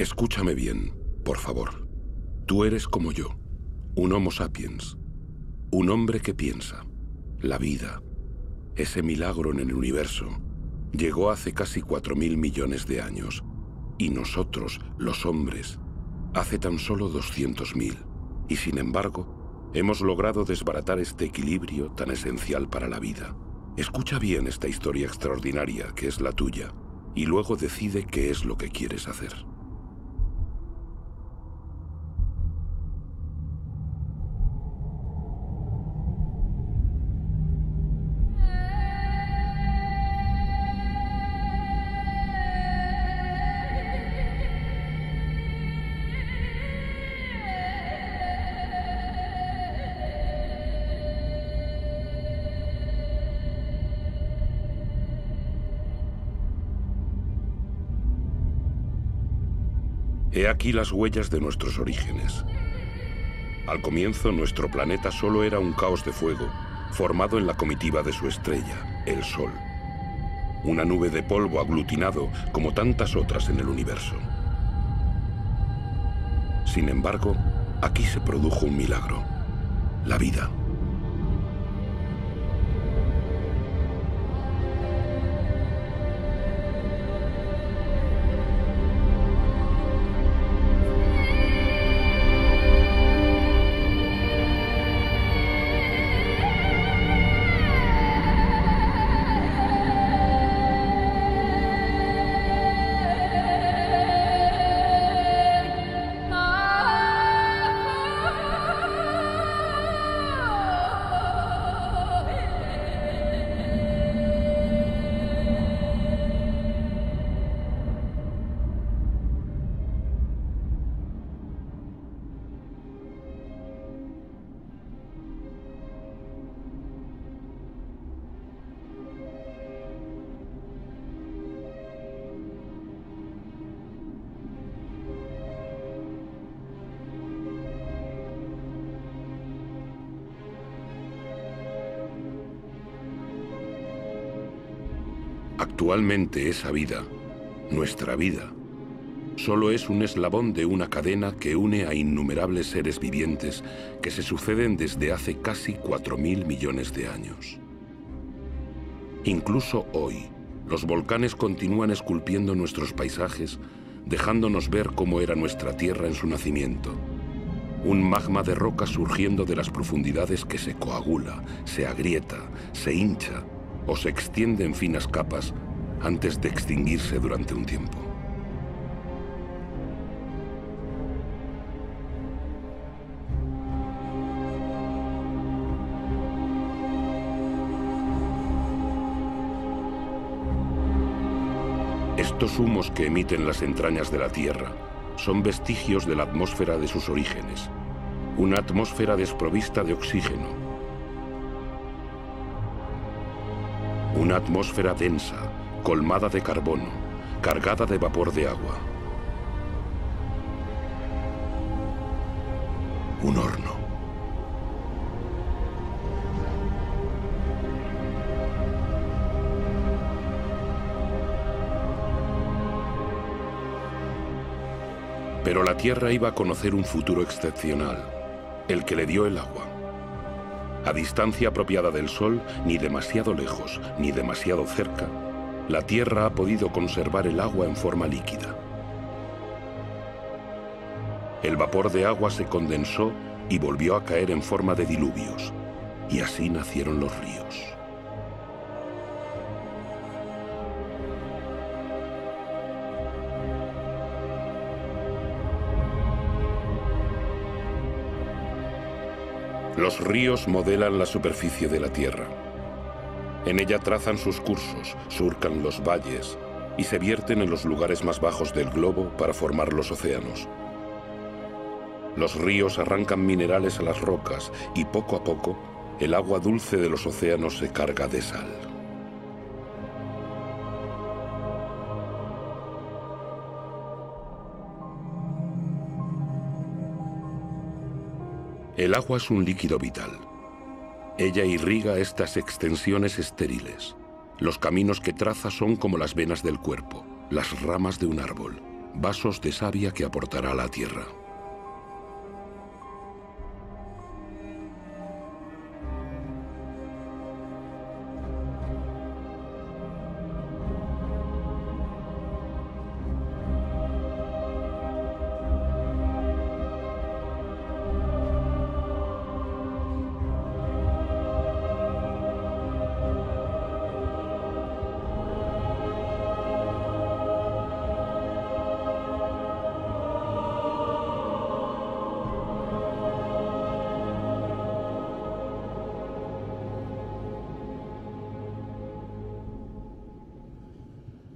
Escúchame bien, por favor. Tú eres como yo, un Homo sapiens, un hombre que piensa. La vida, ese milagro en el universo, llegó hace casi 4.000 millones de años, y nosotros, los hombres, hace tan solo 200.000. Y sin embargo, hemos logrado desbaratar este equilibrio tan esencial para la vida. Escucha bien esta historia extraordinaria que es la tuya, y luego decide qué es lo que quieres hacer. He aquí las huellas de nuestros orígenes. Al comienzo, nuestro planeta solo era un caos de fuego, formado en la comitiva de su estrella, el Sol. Una nube de polvo aglutinado como tantas otras en el universo. Sin embargo, aquí se produjo un milagro: la vida. Actualmente esa vida, nuestra vida, solo es un eslabón de una cadena que une a innumerables seres vivientes que se suceden desde hace casi 4.000 millones de años. Incluso hoy, los volcanes continúan esculpiendo nuestros paisajes, dejándonos ver cómo era nuestra Tierra en su nacimiento. Un magma de roca surgiendo de las profundidades que se coagula, se agrieta, se hincha o se extiende en finas capas antes de extinguirse durante un tiempo. Estos humos que emiten las entrañas de la Tierra son vestigios de la atmósfera de sus orígenes, una atmósfera desprovista de oxígeno, una atmósfera densa, colmada de carbono, cargada de vapor de agua. Un horno. Pero la Tierra iba a conocer un futuro excepcional, el que le dio el agua. A distancia apropiada del Sol, ni demasiado lejos, ni demasiado cerca, la Tierra ha podido conservar el agua en forma líquida. El vapor de agua se condensó y volvió a caer en forma de diluvios, y así nacieron los ríos. Los ríos modelan la superficie de la Tierra. En ella trazan sus cursos, surcan los valles y se vierten en los lugares más bajos del globo para formar los océanos. Los ríos arrancan minerales a las rocas y poco a poco el agua dulce de los océanos se carga de sal. El agua es un líquido vital. Ella irriga estas extensiones estériles. Los caminos que traza son como las venas del cuerpo, las ramas de un árbol. vasos de savia que aportará la Tierra.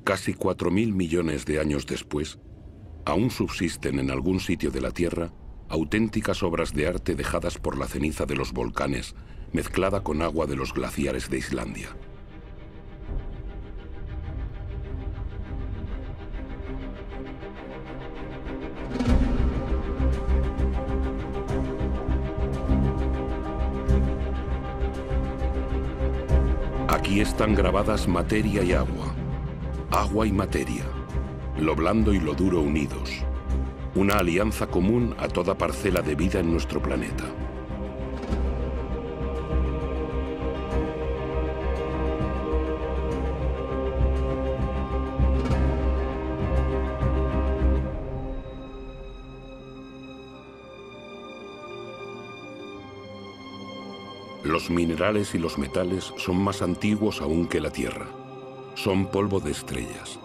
Casi 4.000 millones de años después, aún subsisten en algún sitio de la Tierra auténticas obras de arte dejadas por la ceniza de los volcanes, mezclada con agua de los glaciares de Islandia. Aquí están grabadas materia y agua, agua y materia, lo blando y lo duro unidos, una alianza común a toda parcela de vida en nuestro planeta. Los minerales y los metales son más antiguos aún que la Tierra. Son polvo de estrellas.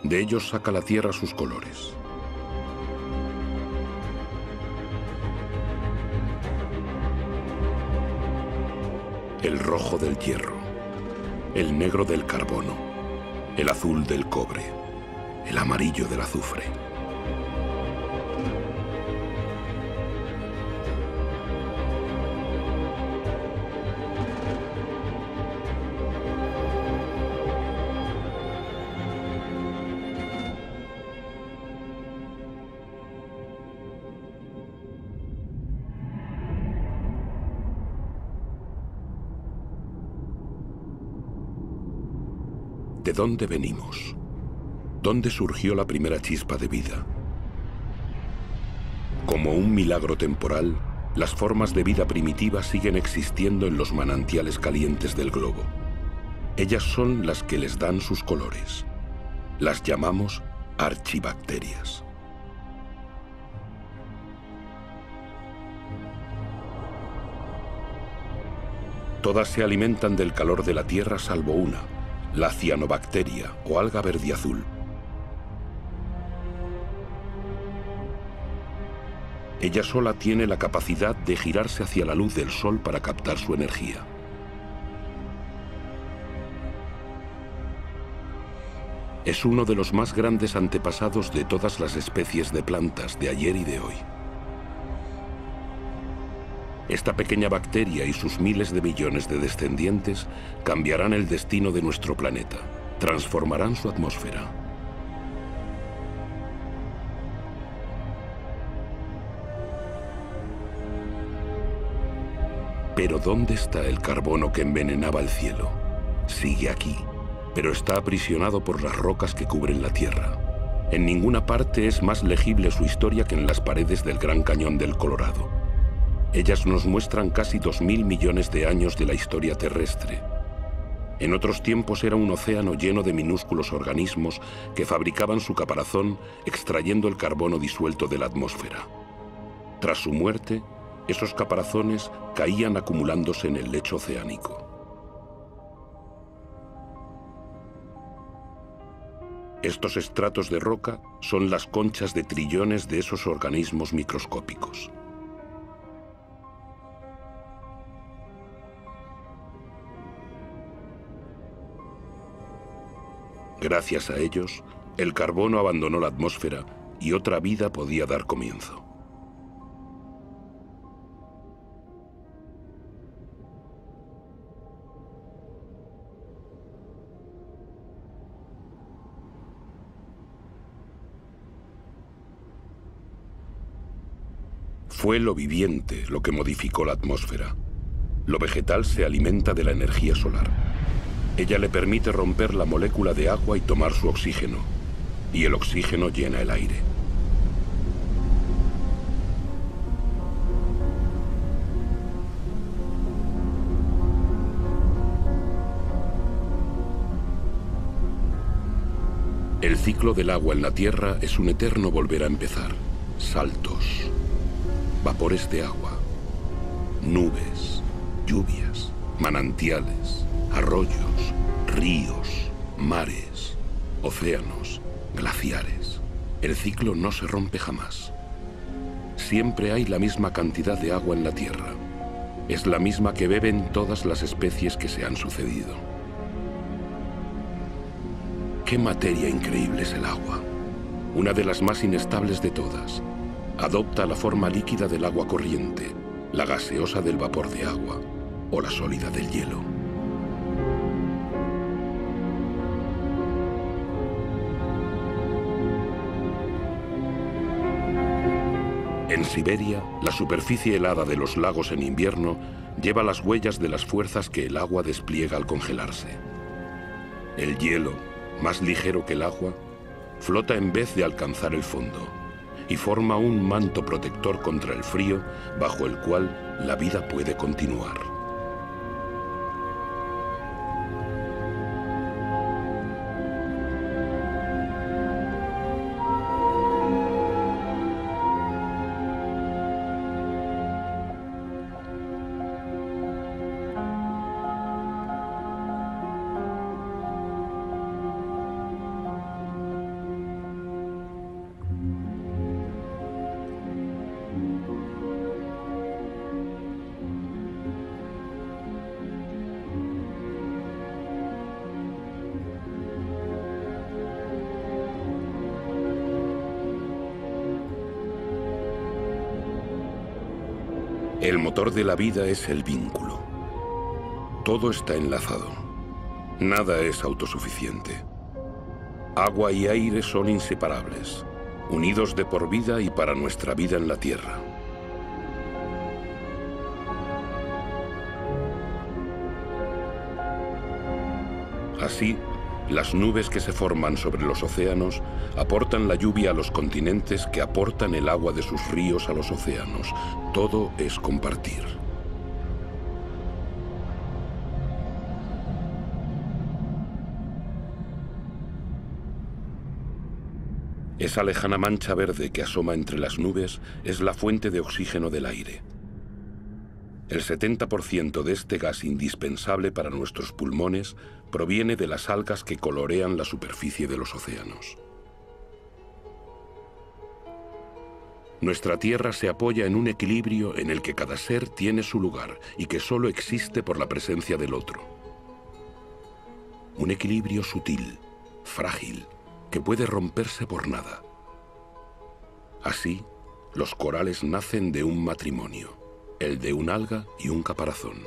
De ellos saca la Tierra sus colores. El rojo del hierro, el negro del carbono, el azul del cobre, el amarillo del azufre. ¿De dónde venimos? ¿Dónde surgió la primera chispa de vida? Como un milagro temporal, las formas de vida primitiva siguen existiendo en los manantiales calientes del globo. Ellas son las que les dan sus colores. Las llamamos archibacterias. Todas se alimentan del calor de la Tierra salvo una, la cianobacteria o alga verdiazul. Ella sola tiene la capacidad de girarse hacia la luz del sol para captar su energía. Es uno de los más grandes antepasados de todas las especies de plantas de ayer y de hoy. Esta pequeña bacteria y sus miles de millones de descendientes cambiarán el destino de nuestro planeta, transformarán su atmósfera. Pero ¿dónde está el carbono que envenenaba el cielo? Sigue aquí, pero está aprisionado por las rocas que cubren la Tierra. En ninguna parte es más legible su historia que en las paredes del Gran Cañón del Colorado. Ellas nos muestran casi 2.000 millones de años de la historia terrestre. En otros tiempos era un océano lleno de minúsculos organismos que fabricaban su caparazón extrayendo el carbono disuelto de la atmósfera. Tras su muerte, esos caparazones caían acumulándose en el lecho oceánico. Estos estratos de roca son las conchas de trillones de esos organismos microscópicos. Gracias a ellos, el carbono abandonó la atmósfera y otra vida podía dar comienzo. Fue lo viviente lo que modificó la atmósfera. Lo vegetal se alimenta de la energía solar. Ella le permite romper la molécula de agua y tomar su oxígeno. y el oxígeno llena el aire. El ciclo del agua en la Tierra es un eterno volver a empezar. Saltos, vapores de agua, nubes, lluvias, manantiales, arroyos, ríos, mares, océanos, glaciares. El ciclo no se rompe jamás. Siempre hay la misma cantidad de agua en la Tierra. Es la misma que beben todas las especies que se han sucedido. ¡Qué materia increíble es el agua! Una de las más inestables de todas. Adopta la forma líquida del agua corriente, la gaseosa del vapor de agua o la sólida del hielo. En Siberia, la superficie helada de los lagos en invierno lleva las huellas de las fuerzas que el agua despliega al congelarse. El hielo, más ligero que el agua, flota en vez de alcanzar el fondo y forma un manto protector contra el frío bajo el cual la vida puede continuar. El motor de la vida es el vínculo. Todo está enlazado. Nada es autosuficiente. Agua y aire son inseparables, unidos de por vida y para nuestra vida en la Tierra. Así, las nubes que se forman sobre los océanos aportan la lluvia a los continentes que aportan el agua de sus ríos a los océanos. Todo es compartir. Esa lejana mancha verde que asoma entre las nubes es la fuente de oxígeno del aire. El 70% de este gas indispensable para nuestros pulmones proviene de las algas que colorean la superficie de los océanos. Nuestra Tierra se apoya en un equilibrio en el que cada ser tiene su lugar y que solo existe por la presencia del otro. Un equilibrio sutil, frágil, que puede romperse por nada. Así, los corales nacen de un matrimonio, el de un alga y un caparazón.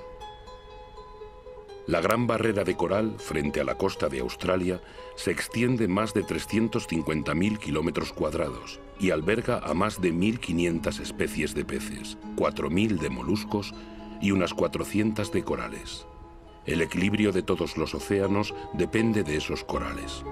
La gran barrera de coral, frente a la costa de Australia, se extiende más de 350.000 kilómetros cuadrados y alberga a más de 1.500 especies de peces, 4.000 de moluscos y unas 400 de corales. El equilibrio de todos los océanos depende de esos corales.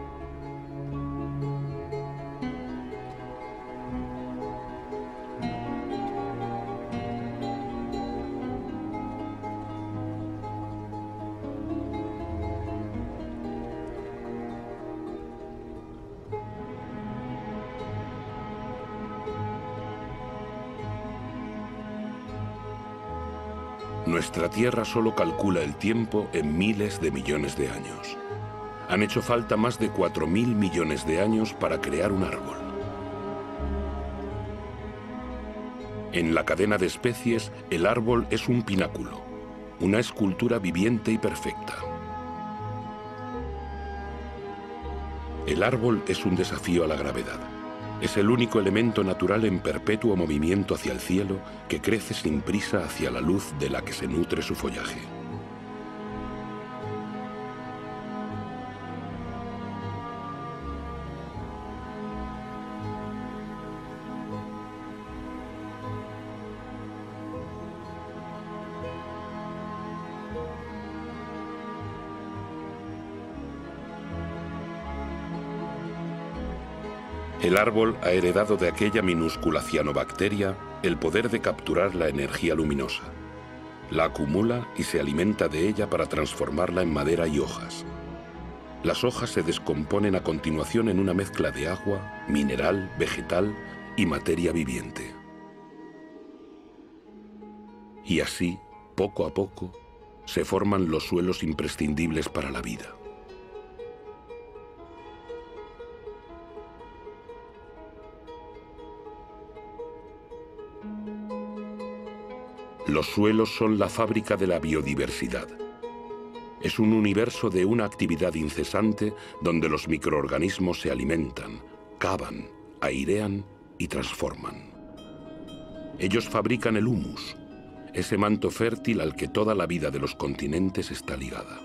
Nuestra Tierra solo calcula el tiempo en miles de millones de años. Han hecho falta más de 4.000 millones de años para crear un árbol. En la cadena de especies, el árbol es un pináculo, una escultura viviente y perfecta. El árbol es un desafío a la gravedad. Es el único elemento natural en perpetuo movimiento hacia el cielo que crece sin prisa hacia la luz de la que se nutre su follaje. El árbol ha heredado de aquella minúscula cianobacteria el poder de capturar la energía luminosa. La acumula y se alimenta de ella para transformarla en madera y hojas. Las hojas se descomponen a continuación en una mezcla de agua, mineral, vegetal y materia viviente. Y así, poco a poco, se forman los suelos imprescindibles para la vida. Los suelos son la fábrica de la biodiversidad. Es un universo de una actividad incesante donde los microorganismos se alimentan, cavan, airean y transforman. Ellos fabrican el humus, ese manto fértil al que toda la vida de los continentes está ligada.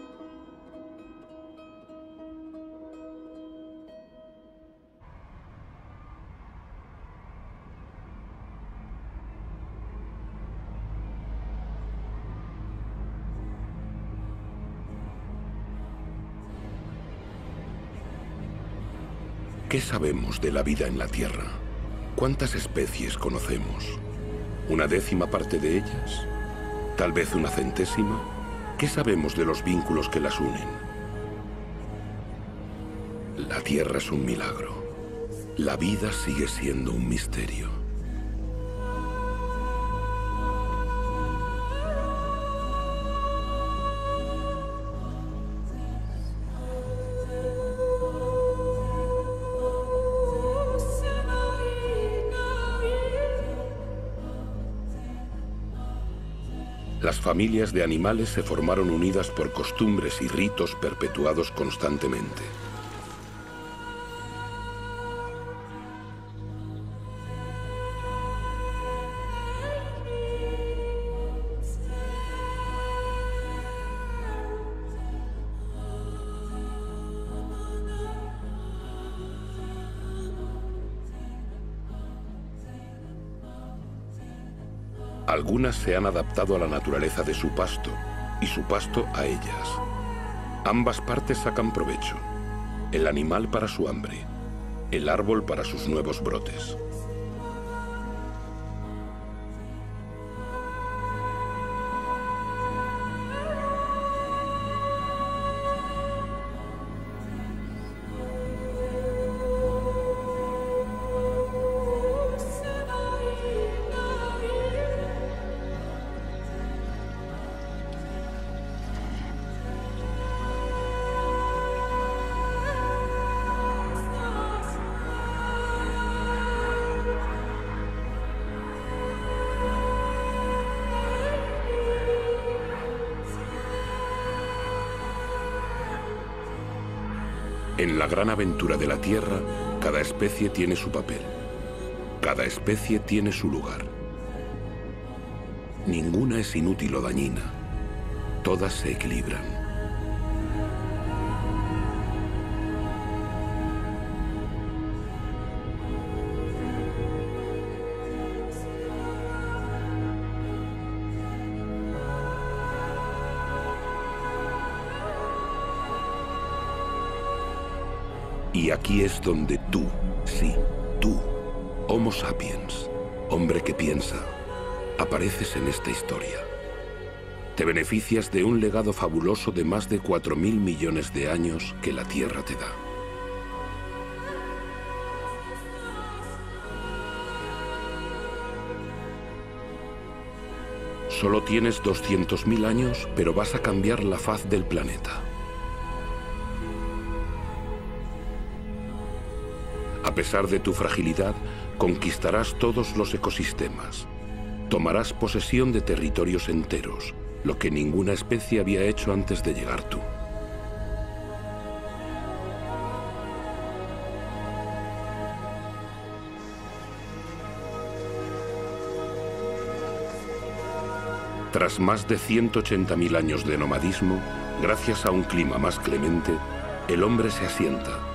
¿Qué sabemos de la vida en la Tierra? ¿Cuántas especies conocemos? ¿Una décima parte de ellas? ¿Tal vez una centésima? ¿Qué sabemos de los vínculos que las unen? La Tierra es un milagro. La vida sigue siendo un misterio. Las familias de animales se formaron unidas por costumbres y ritos perpetuados constantemente. Algunas se han adaptado a la naturaleza de su pasto y su pasto a ellas. Ambas partes sacan provecho. El animal para su hambre, el árbol para sus nuevos brotes. En la gran aventura de la Tierra, cada especie tiene su papel. Cada especie tiene su lugar. Ninguna es inútil o dañina. Todas se equilibran. Y aquí es donde tú, sí, tú, Homo sapiens, hombre que piensa, apareces en esta historia. Te beneficias de un legado fabuloso de más de 4.000 millones de años que la Tierra te da. Solo tienes 200.000 años, pero vas a cambiar la faz del planeta. A pesar de tu fragilidad, conquistarás todos los ecosistemas. Tomarás posesión de territorios enteros, lo que ninguna especie había hecho antes de llegar tú. Tras más de 180.000 años de nomadismo, gracias a un clima más clemente, el hombre se asienta.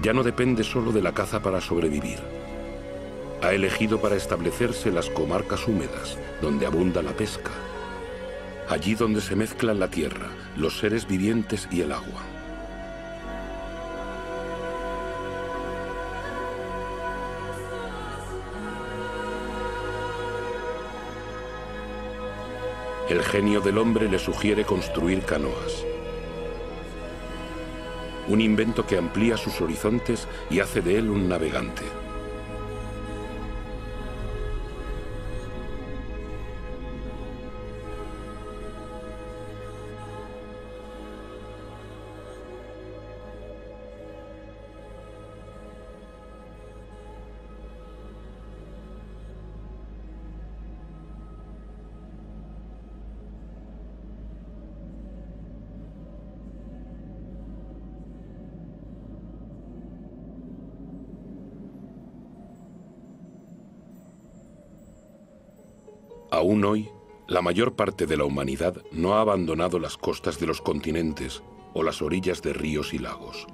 Ya no depende solo de la caza para sobrevivir. Ha elegido para establecerse las comarcas húmedas, donde abunda la pesca. Allí donde se mezclan la tierra, los seres vivientes y el agua. El genio del hombre le sugiere construir canoas. Un invento que amplía sus horizontes y hace de él un navegante. Aún hoy, la mayor parte de la humanidad no ha abandonado las costas de los continentes o las orillas de ríos y lagos.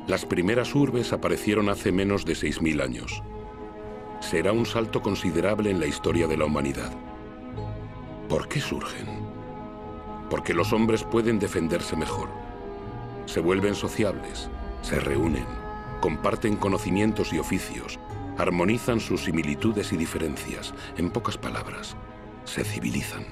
Las primeras urbes aparecieron hace menos de 6000 años. Será un salto considerable en la historia de la humanidad. ¿Por qué surgen? Porque los hombres pueden defenderse mejor. Se vuelven sociables, se reúnen, comparten conocimientos y oficios, armonizan sus similitudes y diferencias. En pocas palabras, se civilizan.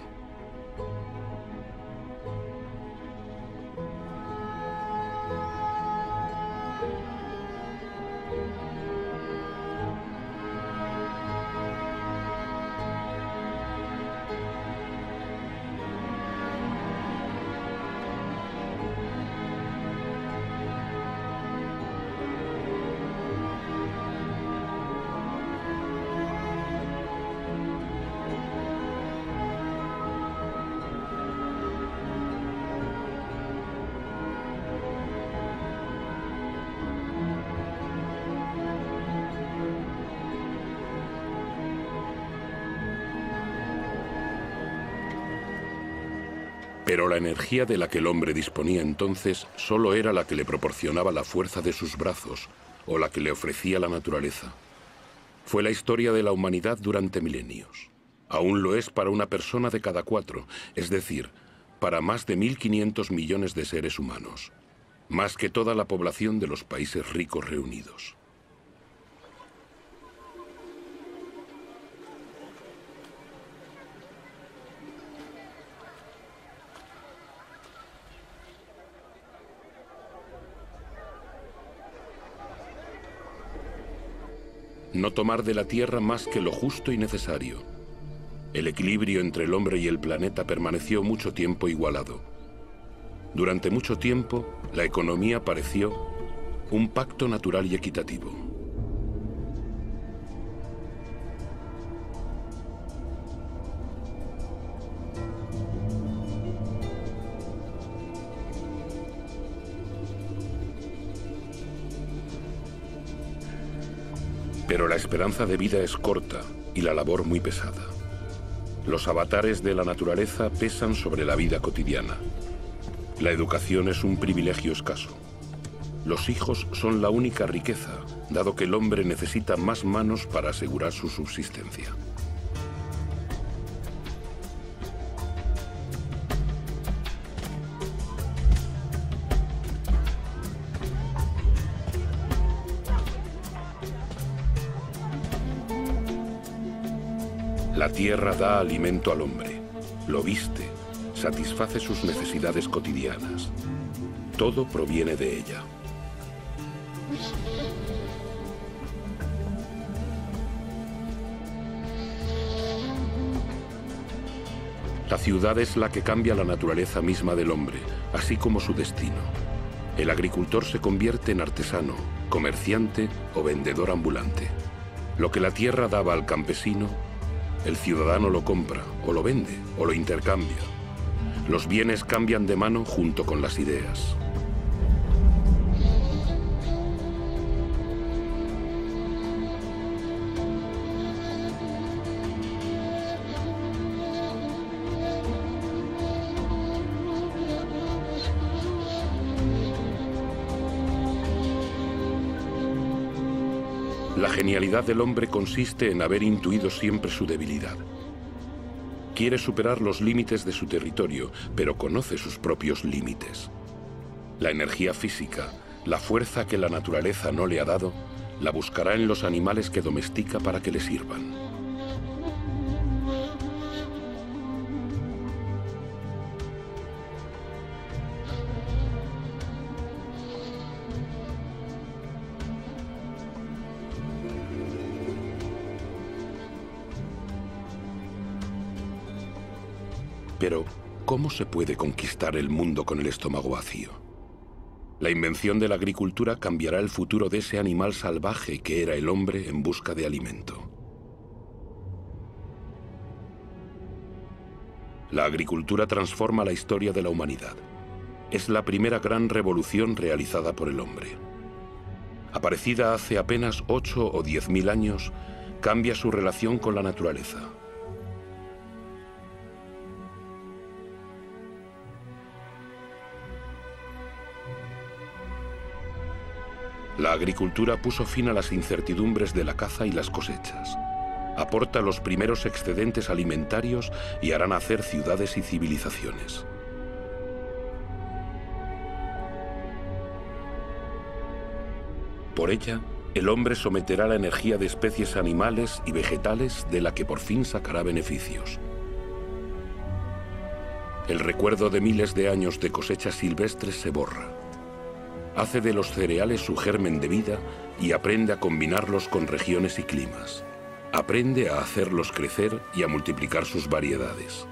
Pero la energía de la que el hombre disponía entonces solo era la que le proporcionaba la fuerza de sus brazos o la que le ofrecía la naturaleza. Fue la historia de la humanidad durante milenios. Aún lo es para una persona de cada 4, es decir, para más de 1.500 millones de seres humanos, más que toda la población de los países ricos reunidos. No tomar de la Tierra más que lo justo y necesario. El equilibrio entre el hombre y el planeta permaneció mucho tiempo igualado. Durante mucho tiempo, la economía pareció un pacto natural y equitativo. Pero la esperanza de vida es corta y la labor muy pesada. Los avatares de la naturaleza pesan sobre la vida cotidiana. La educación es un privilegio escaso. Los hijos son la única riqueza, dado que el hombre necesita más manos para asegurar su subsistencia. La tierra da alimento al hombre, lo viste, satisface sus necesidades cotidianas. Todo proviene de ella. La ciudad es la que cambia la naturaleza misma del hombre, así como su destino. El agricultor se convierte en artesano, comerciante o vendedor ambulante. Lo que la tierra daba al campesino, el ciudadano lo compra, o lo vende, o lo intercambia. Los bienes cambian de mano junto con las ideas. La genialidad del hombre consiste en haber intuido siempre su debilidad. Quiere superar los límites de su territorio, pero conoce sus propios límites. La energía física, la fuerza que la naturaleza no le ha dado, la buscará en los animales que domestica para que le sirvan. Pero, ¿cómo se puede conquistar el mundo con el estómago vacío? La invención de la agricultura cambiará el futuro de ese animal salvaje que era el hombre en busca de alimento. La agricultura transforma la historia de la humanidad. Es la primera gran revolución realizada por el hombre. Aparecida hace apenas 8 o 10.000 años, cambia su relación con la naturaleza. La agricultura puso fin a las incertidumbres de la caza y las cosechas. Aporta los primeros excedentes alimentarios y hará nacer ciudades y civilizaciones. Por ella, el hombre someterá la energía de especies animales y vegetales de la que por fin sacará beneficios. El recuerdo de miles de años de cosechas silvestres se borra. Hace de los cereales su germen de vida y aprende a combinarlos con regiones y climas. Aprende a hacerlos crecer y a multiplicar sus variedades.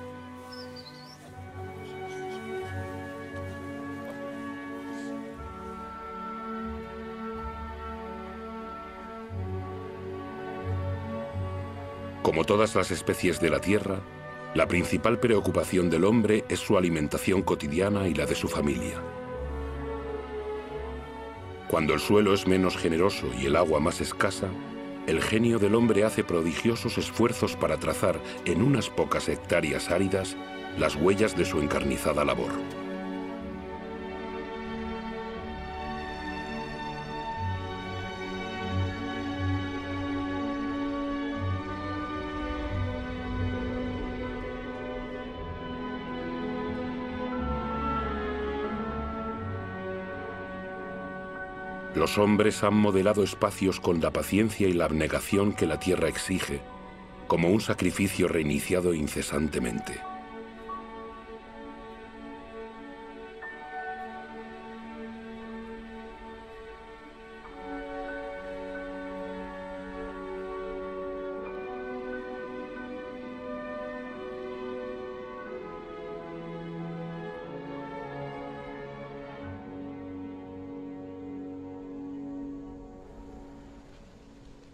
Como todas las especies de la Tierra, la principal preocupación del hombre es su alimentación cotidiana y la de su familia. Cuando el suelo es menos generoso y el agua más escasa, el genio del hombre hace prodigiosos esfuerzos para trazar en unas pocas hectáreas áridas las huellas de su encarnizada labor. Los hombres han modelado espacios con la paciencia y la abnegación que la tierra exige, como un sacrificio reiniciado incesantemente.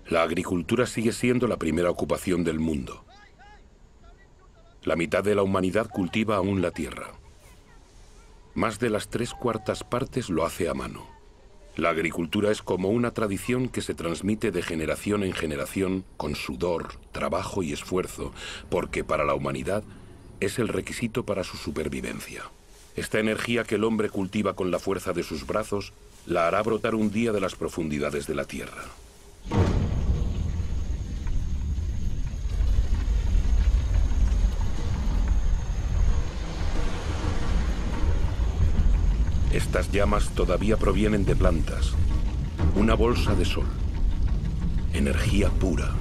La agricultura sigue siendo la primera ocupación del mundo. La mitad de la humanidad cultiva aún la tierra. Más de las 3/4 partes lo hace a mano. La agricultura es como una tradición que se transmite de generación en generación con sudor, trabajo y esfuerzo, porque para la humanidad es el requisito para su supervivencia. Esta energía que el hombre cultiva con la fuerza de sus brazos la hará brotar un día de las profundidades de la tierra. Estas llamas todavía provienen de plantas. Una bolsa de sol. Energía pura.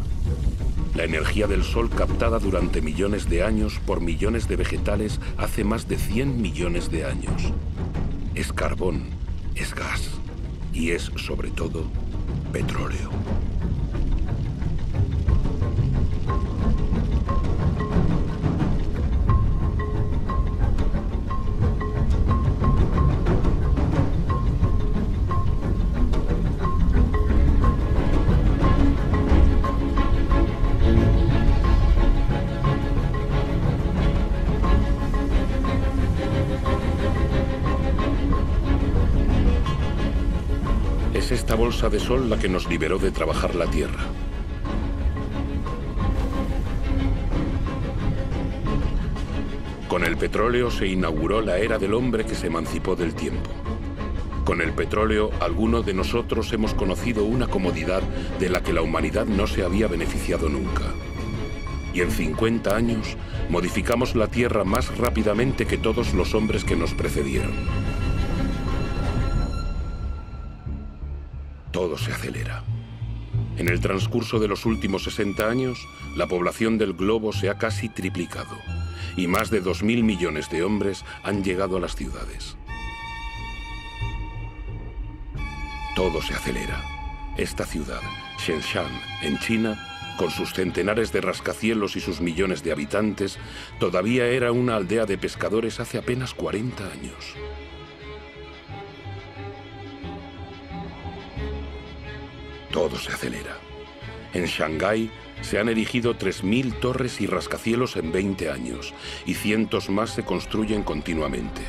La energía del sol captada durante millones de años por millones de vegetales hace más de 100 millones de años. Es carbón, es gas y es, sobre todo, petróleo. Es esta bolsa de sol la que nos liberó de trabajar la tierra. Con el petróleo se inauguró la era del hombre que se emancipó del tiempo. Con el petróleo, algunos de nosotros hemos conocido una comodidad de la que la humanidad no se había beneficiado nunca. Y en 50 años modificamos la Tierra más rápidamente que todos los hombres que nos precedieron. Todo se acelera. En el transcurso de los últimos 60 años, la población del globo se ha casi triplicado y más de 2.000 millones de hombres han llegado a las ciudades. Todo se acelera. Esta ciudad, Shenzhen, en China, con sus centenares de rascacielos y sus millones de habitantes, todavía era una aldea de pescadores hace apenas 40 años. Todo se acelera. En Shanghái se han erigido 3.000 torres y rascacielos en 20 años, y cientos más se construyen continuamente.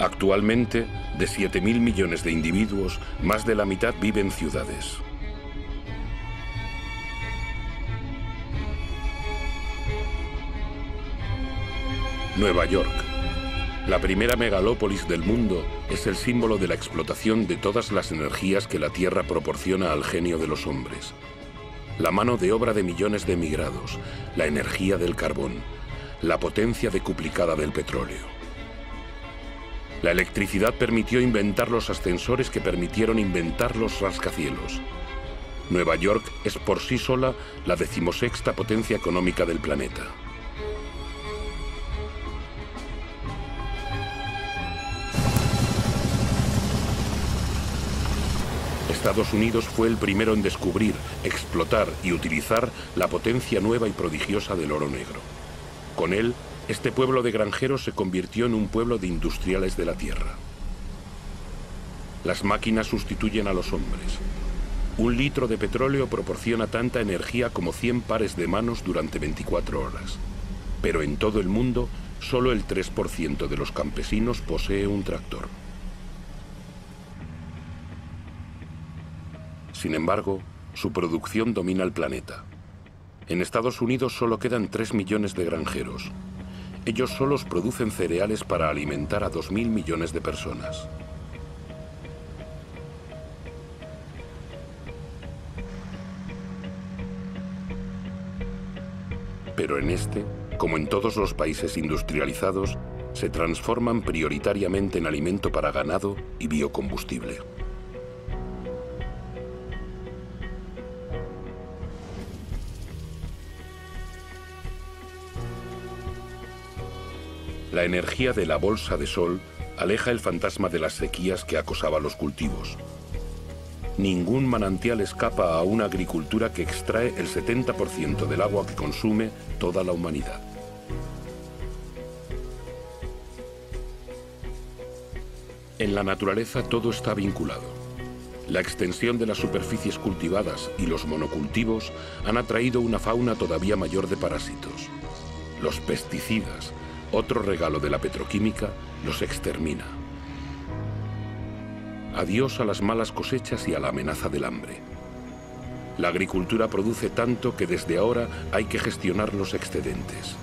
Actualmente, de 7.000 millones de individuos, más de la mitad vive en ciudades. Nueva York, la primera megalópolis del mundo, es el símbolo de la explotación de todas las energías que la Tierra proporciona al genio de los hombres. La mano de obra de millones de emigrados, la energía del carbón, la potencia decuplicada del petróleo. La electricidad permitió inventar los ascensores que permitieron inventar los rascacielos. Nueva York es por sí sola la 16ª potencia económica del planeta. Estados Unidos fue el primero en descubrir, explotar y utilizar la potencia nueva y prodigiosa del oro negro. Con él, este pueblo de granjeros se convirtió en un pueblo de industriales de la tierra. Las máquinas sustituyen a los hombres. 1 litro de petróleo proporciona tanta energía como 100 pares de manos durante 24 horas. Pero en todo el mundo, solo el 3% de los campesinos posee un tractor. Sin embargo, su producción domina el planeta. En Estados Unidos solo quedan 3 millones de granjeros. Ellos solos producen cereales para alimentar a 2.000 millones de personas. Pero en este, como en todos los países industrializados, se transforman prioritariamente en alimento para ganado y biocombustible. La energía de la bolsa de sol aleja el fantasma de las sequías que acosaba los cultivos. Ningún manantial escapa a una agricultura que extrae el 70% del agua que consume toda la humanidad. En la naturaleza todo está vinculado. La extensión de las superficies cultivadas y los monocultivos han atraído una fauna todavía mayor de parásitos. Los pesticidas, otro regalo de la petroquímica, los extermina. Adiós a las malas cosechas y a la amenaza del hambre. La agricultura produce tanto que desde ahora hay que gestionar los excedentes.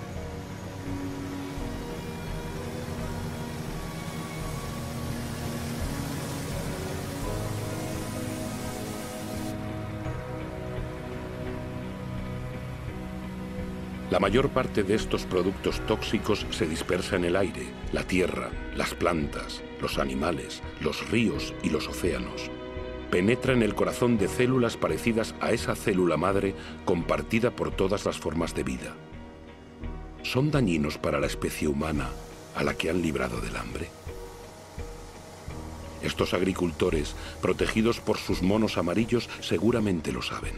La mayor parte de estos productos tóxicos se dispersa en el aire, la tierra, las plantas, los animales, los ríos y los océanos. Penetra en el corazón de células parecidas a esa célula madre compartida por todas las formas de vida. ¿Son dañinos para la especie humana a la que han librado del hambre? Estos agricultores, protegidos por sus monos amarillos, seguramente lo saben.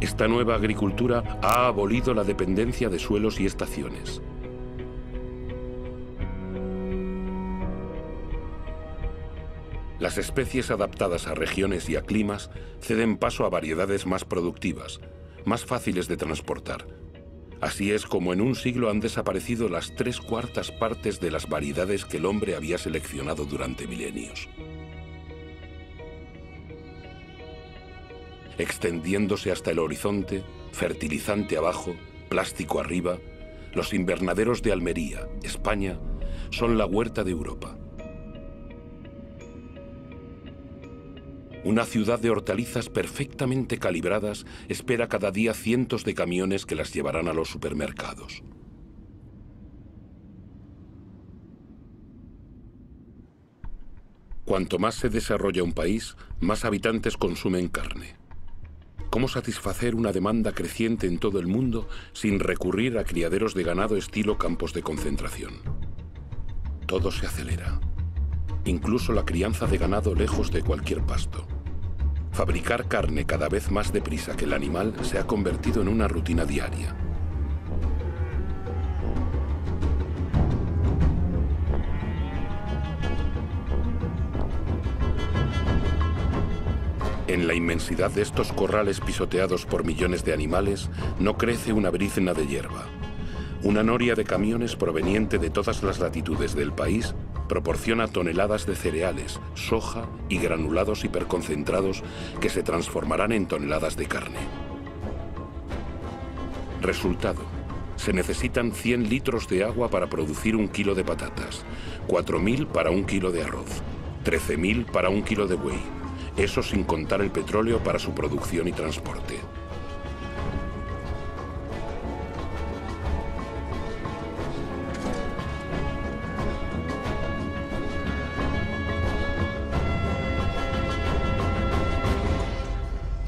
Esta nueva agricultura ha abolido la dependencia de suelos y estaciones. Las especies adaptadas a regiones y a climas ceden paso a variedades más productivas, más fáciles de transportar. Así es como en un siglo han desaparecido las 3/4 partes de las variedades que el hombre había seleccionado durante milenios. Extendiéndose hasta el horizonte, fertilizante abajo, plástico arriba, los invernaderos de Almería, España, son la huerta de Europa. Una ciudad de hortalizas perfectamente calibradas espera cada día cientos de camiones que las llevarán a los supermercados. Cuanto más se desarrolla un país, más habitantes consumen carne. ¿Cómo satisfacer una demanda creciente en todo el mundo sin recurrir a criaderos de ganado estilo campos de concentración? Todo se acelera, incluso la crianza de ganado lejos de cualquier pasto. Fabricar carne cada vez más deprisa que el animal se ha convertido en una rutina diaria. En la inmensidad de estos corrales pisoteados por millones de animales, no crece una brizna de hierba. Una noria de camiones proveniente de todas las latitudes del país proporciona toneladas de cereales, soja y granulados hiperconcentrados que se transformarán en toneladas de carne. Resultado: se necesitan 100 litros de agua para producir 1 kilo de patatas, 4.000 para 1 kilo de arroz, 13.000 para 1 kilo de buey. Eso sin contar el petróleo para su producción y transporte.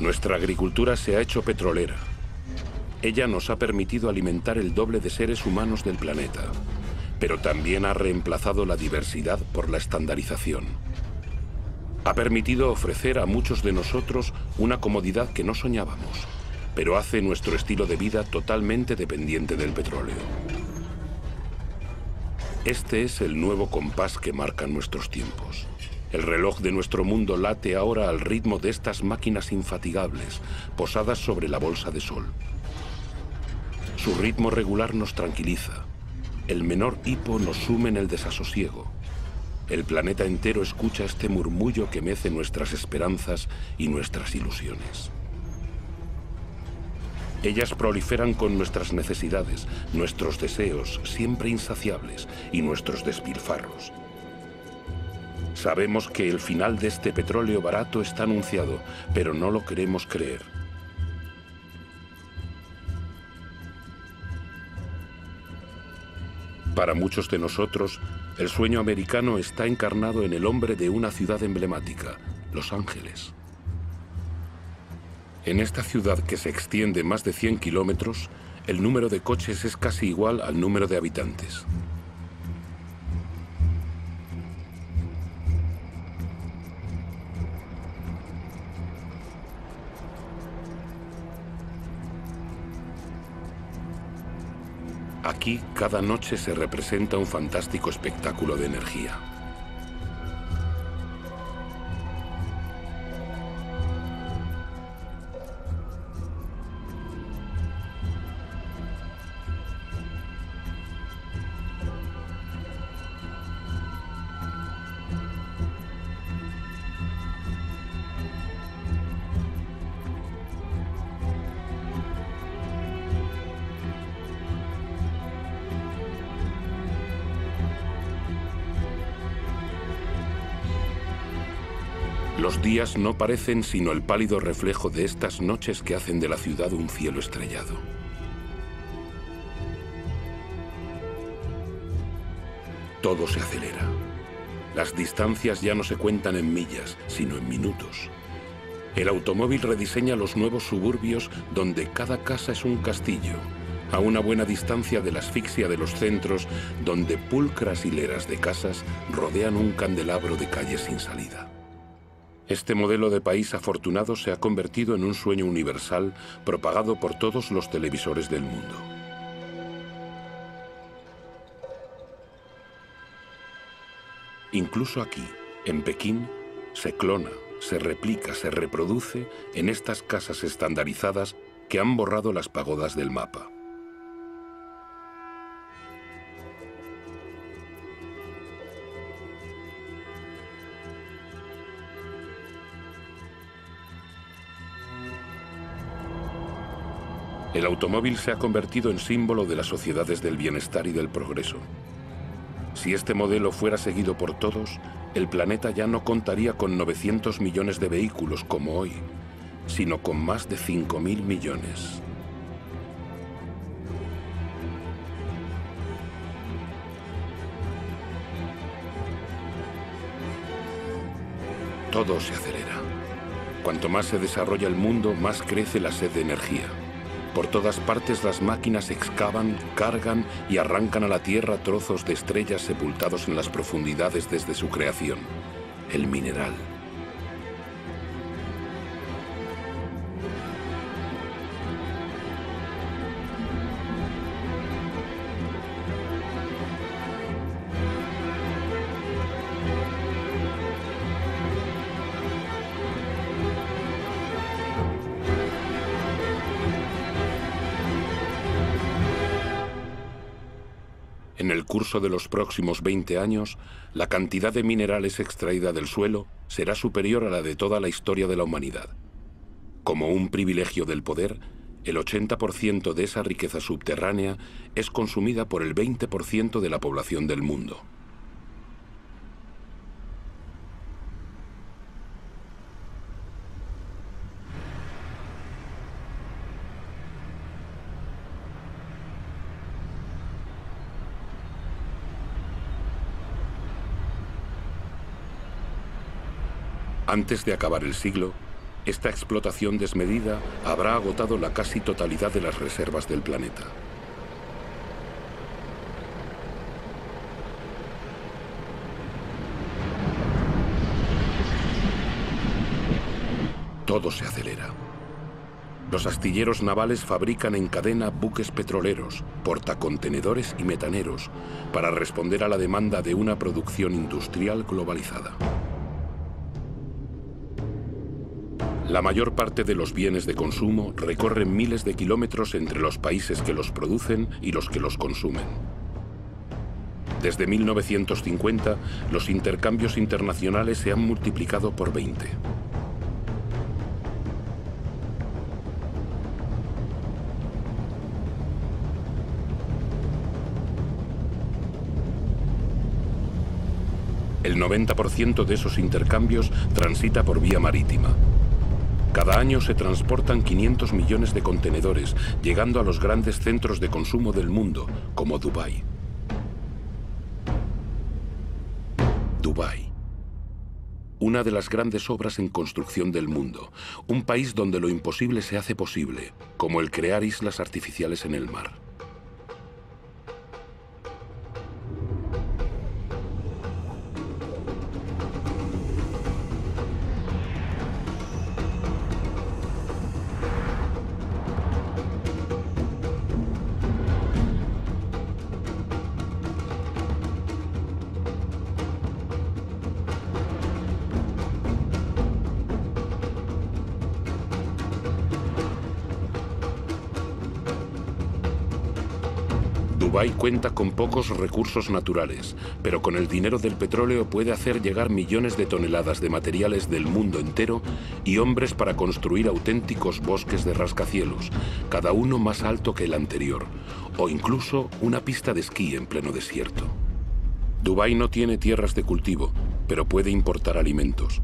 Nuestra agricultura se ha hecho petrolera. Ella nos ha permitido alimentar el doble de seres humanos del planeta, pero también ha reemplazado la diversidad por la estandarización. Ha permitido ofrecer a muchos de nosotros una comodidad que no soñábamos, pero hace nuestro estilo de vida totalmente dependiente del petróleo. Este es el nuevo compás que marca nuestros tiempos. El reloj de nuestro mundo late ahora al ritmo de estas máquinas infatigables, posadas sobre la bolsa de sol. Su ritmo regular nos tranquiliza. El menor hipo nos sume en el desasosiego. El planeta entero escucha este murmullo que mece nuestras esperanzas y nuestras ilusiones. Ellas proliferan con nuestras necesidades, nuestros deseos siempre insaciables y nuestros despilfarros. Sabemos que el final de este petróleo barato está anunciado, pero no lo queremos creer. Para muchos de nosotros, el sueño americano está encarnado en el hombre de una ciudad emblemática, Los Ángeles. En esta ciudad que se extiende más de 100 kilómetros, el número de coches es casi igual al número de habitantes. Aquí, cada noche se representa un fantástico espectáculo de energía. Los días no parecen sino el pálido reflejo de estas noches que hacen de la ciudad un cielo estrellado. Todo se acelera. Las distancias ya no se cuentan en millas, sino en minutos. El automóvil rediseña los nuevos suburbios donde cada casa es un castillo, a una buena distancia de la asfixia de los centros donde pulcras hileras de casas rodean un candelabro de calles sin salida. Este modelo de país afortunado se ha convertido en un sueño universal propagado por todos los televisores del mundo. Incluso aquí, en Pekín, se clona, se replica, se reproduce en estas casas estandarizadas que han borrado las pagodas del mapa. El automóvil se ha convertido en símbolo de las sociedades del bienestar y del progreso. Si este modelo fuera seguido por todos, el planeta ya no contaría con 900 millones de vehículos como hoy, sino con más de 5.000 millones. Todo se acelera. Cuanto más se desarrolla el mundo, más crece la sed de energía. Por todas partes las máquinas excavan, cargan y arrancan a la Tierra trozos de estrellas sepultados en las profundidades desde su creación. El mineral. En el curso de los próximos 20 años, la cantidad de minerales extraída del suelo será superior a la de toda la historia de la humanidad. Como un privilegio del poder, el 80% de esa riqueza subterránea es consumida por el 20% de la población del mundo. Antes de acabar el siglo, esta explotación desmedida habrá agotado la casi totalidad de las reservas del planeta. Todo se acelera. Los astilleros navales fabrican en cadena buques petroleros, portacontenedores y metaneros para responder a la demanda de una producción industrial globalizada. La mayor parte de los bienes de consumo recorren miles de kilómetros entre los países que los producen y los que los consumen. Desde 1950, los intercambios internacionales se han multiplicado por 20. El 90% de esos intercambios transita por vía marítima. Cada año se transportan 500 millones de contenedores, llegando a los grandes centros de consumo del mundo, como Dubái. Dubái. Una de las grandes obras en construcción del mundo. Un país donde lo imposible se hace posible, como el crear islas artificiales en el mar. Dubái cuenta con pocos recursos naturales, pero con el dinero del petróleo puede hacer llegar millones de toneladas de materiales del mundo entero y hombres para construir auténticos bosques de rascacielos, cada uno más alto que el anterior, o incluso una pista de esquí en pleno desierto. Dubái no tiene tierras de cultivo, pero puede importar alimentos.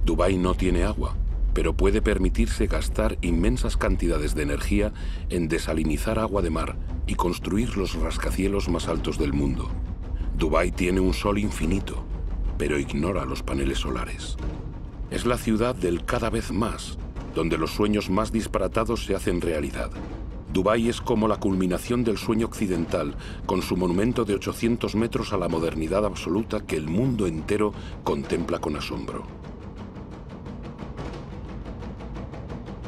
Dubái no tiene agua, pero puede permitirse gastar inmensas cantidades de energía en desalinizar agua de mar y construir los rascacielos más altos del mundo. Dubái tiene un sol infinito, pero ignora los paneles solares. Es la ciudad del cada vez más, donde los sueños más disparatados se hacen realidad. Dubái es como la culminación del sueño occidental, con su monumento de 800 metros a la modernidad absoluta que el mundo entero contempla con asombro.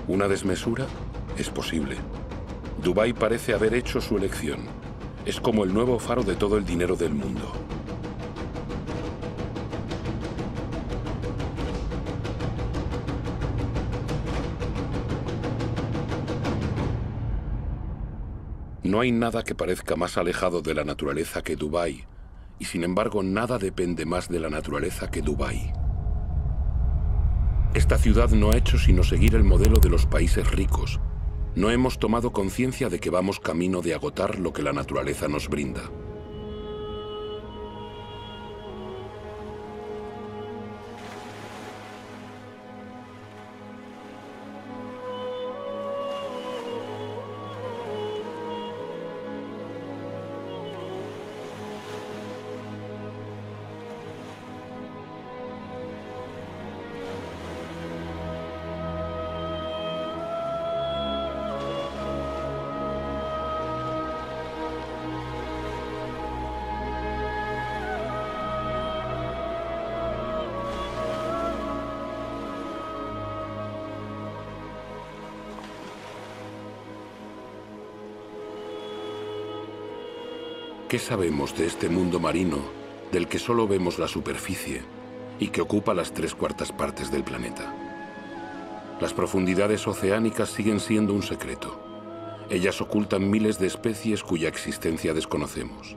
¿Una desmesura? Es posible. Dubái parece haber hecho su elección. Es como el nuevo faro de todo el dinero del mundo. No hay nada que parezca más alejado de la naturaleza que Dubái, y sin embargo nada depende más de la naturaleza que Dubái. Esta ciudad no ha hecho sino seguir el modelo de los países ricos, no hemos tomado conciencia de que vamos camino de agotar lo que la naturaleza nos brinda. ¿Qué sabemos de este mundo marino del que solo vemos la superficie y que ocupa las 3/4 partes del planeta? Las profundidades oceánicas siguen siendo un secreto. Ellas ocultan miles de especies cuya existencia desconocemos.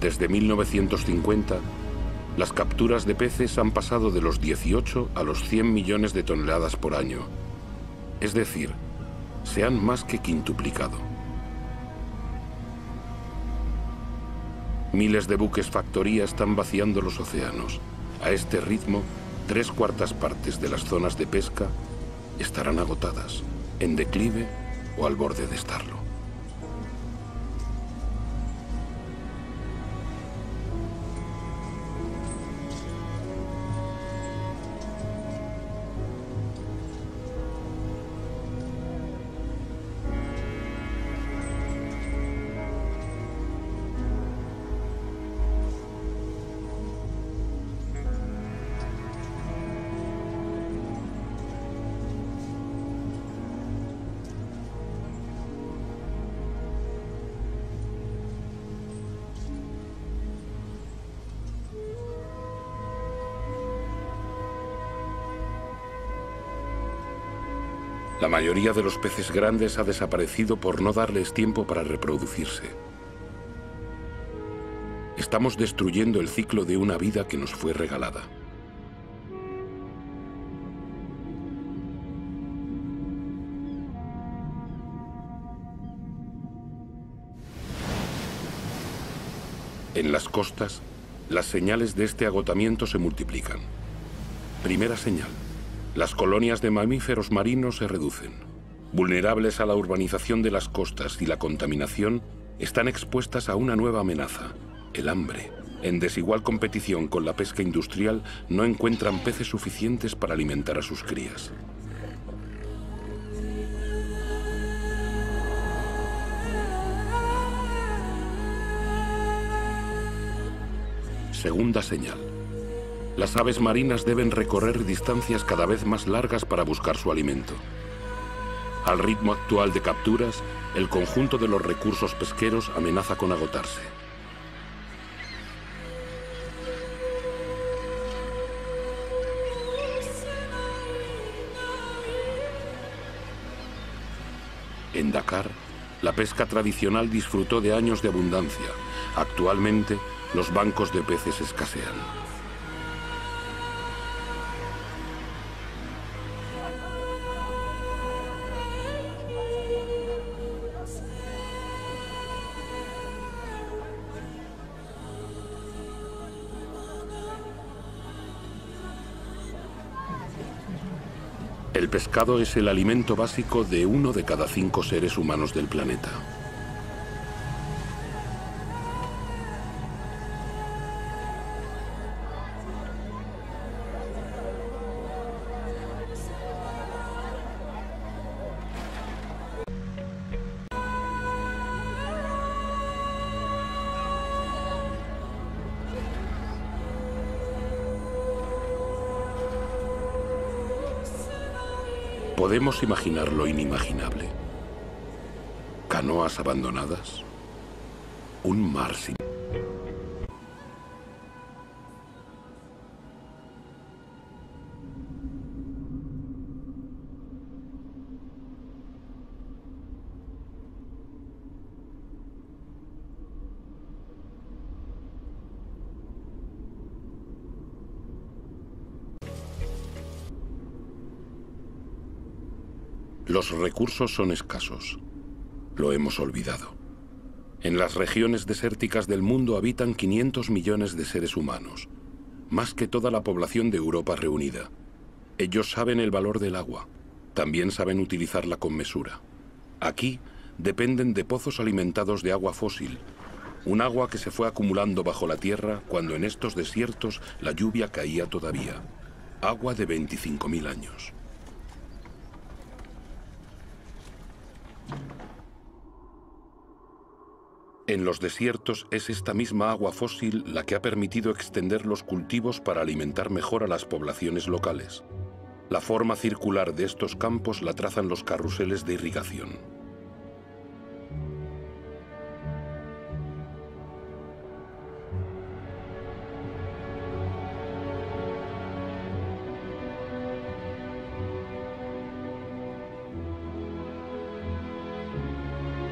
Desde 1950, las capturas de peces han pasado de los 18 a los 100 millones de toneladas por año. Es decir, se han más que quintuplicado. Miles de buques factoría están vaciando los océanos. A este ritmo, 3/4 partes de las zonas de pesca estarán agotadas, en declive o al borde de estarlo. La mayoría de los peces grandes ha desaparecido por no darles tiempo para reproducirse. Estamos destruyendo el ciclo de una vida que nos fue regalada. En las costas, las señales de este agotamiento se multiplican. Primera señal. Las colonias de mamíferos marinos se reducen. Vulnerables a la urbanización de las costas y la contaminación, están expuestas a una nueva amenaza, el hambre. En desigual competición con la pesca industrial, no encuentran peces suficientes para alimentar a sus crías. Segunda señal. Las aves marinas deben recorrer distancias cada vez más largas para buscar su alimento. Al ritmo actual de capturas, el conjunto de los recursos pesqueros amenaza con agotarse. En Dakar, la pesca tradicional disfrutó de años de abundancia. Actualmente, los bancos de peces escasean. El pescado es el alimento básico de 1 de cada 5 seres humanos del planeta. Podemos imaginar lo inimaginable. Canoas abandonadas. Un mar sin... Los recursos son escasos. Lo hemos olvidado. En las regiones desérticas del mundo habitan 500 millones de seres humanos, más que toda la población de Europa reunida. Ellos saben el valor del agua, también saben utilizarla con mesura. Aquí dependen de pozos alimentados de agua fósil, un agua que se fue acumulando bajo la tierra cuando en estos desiertos la lluvia caía todavía. Agua de 25.000 años. En los desiertos es esta misma agua fósil la que ha permitido extender los cultivos para alimentar mejor a las poblaciones locales. La forma circular de estos campos la trazan los carruseles de irrigación.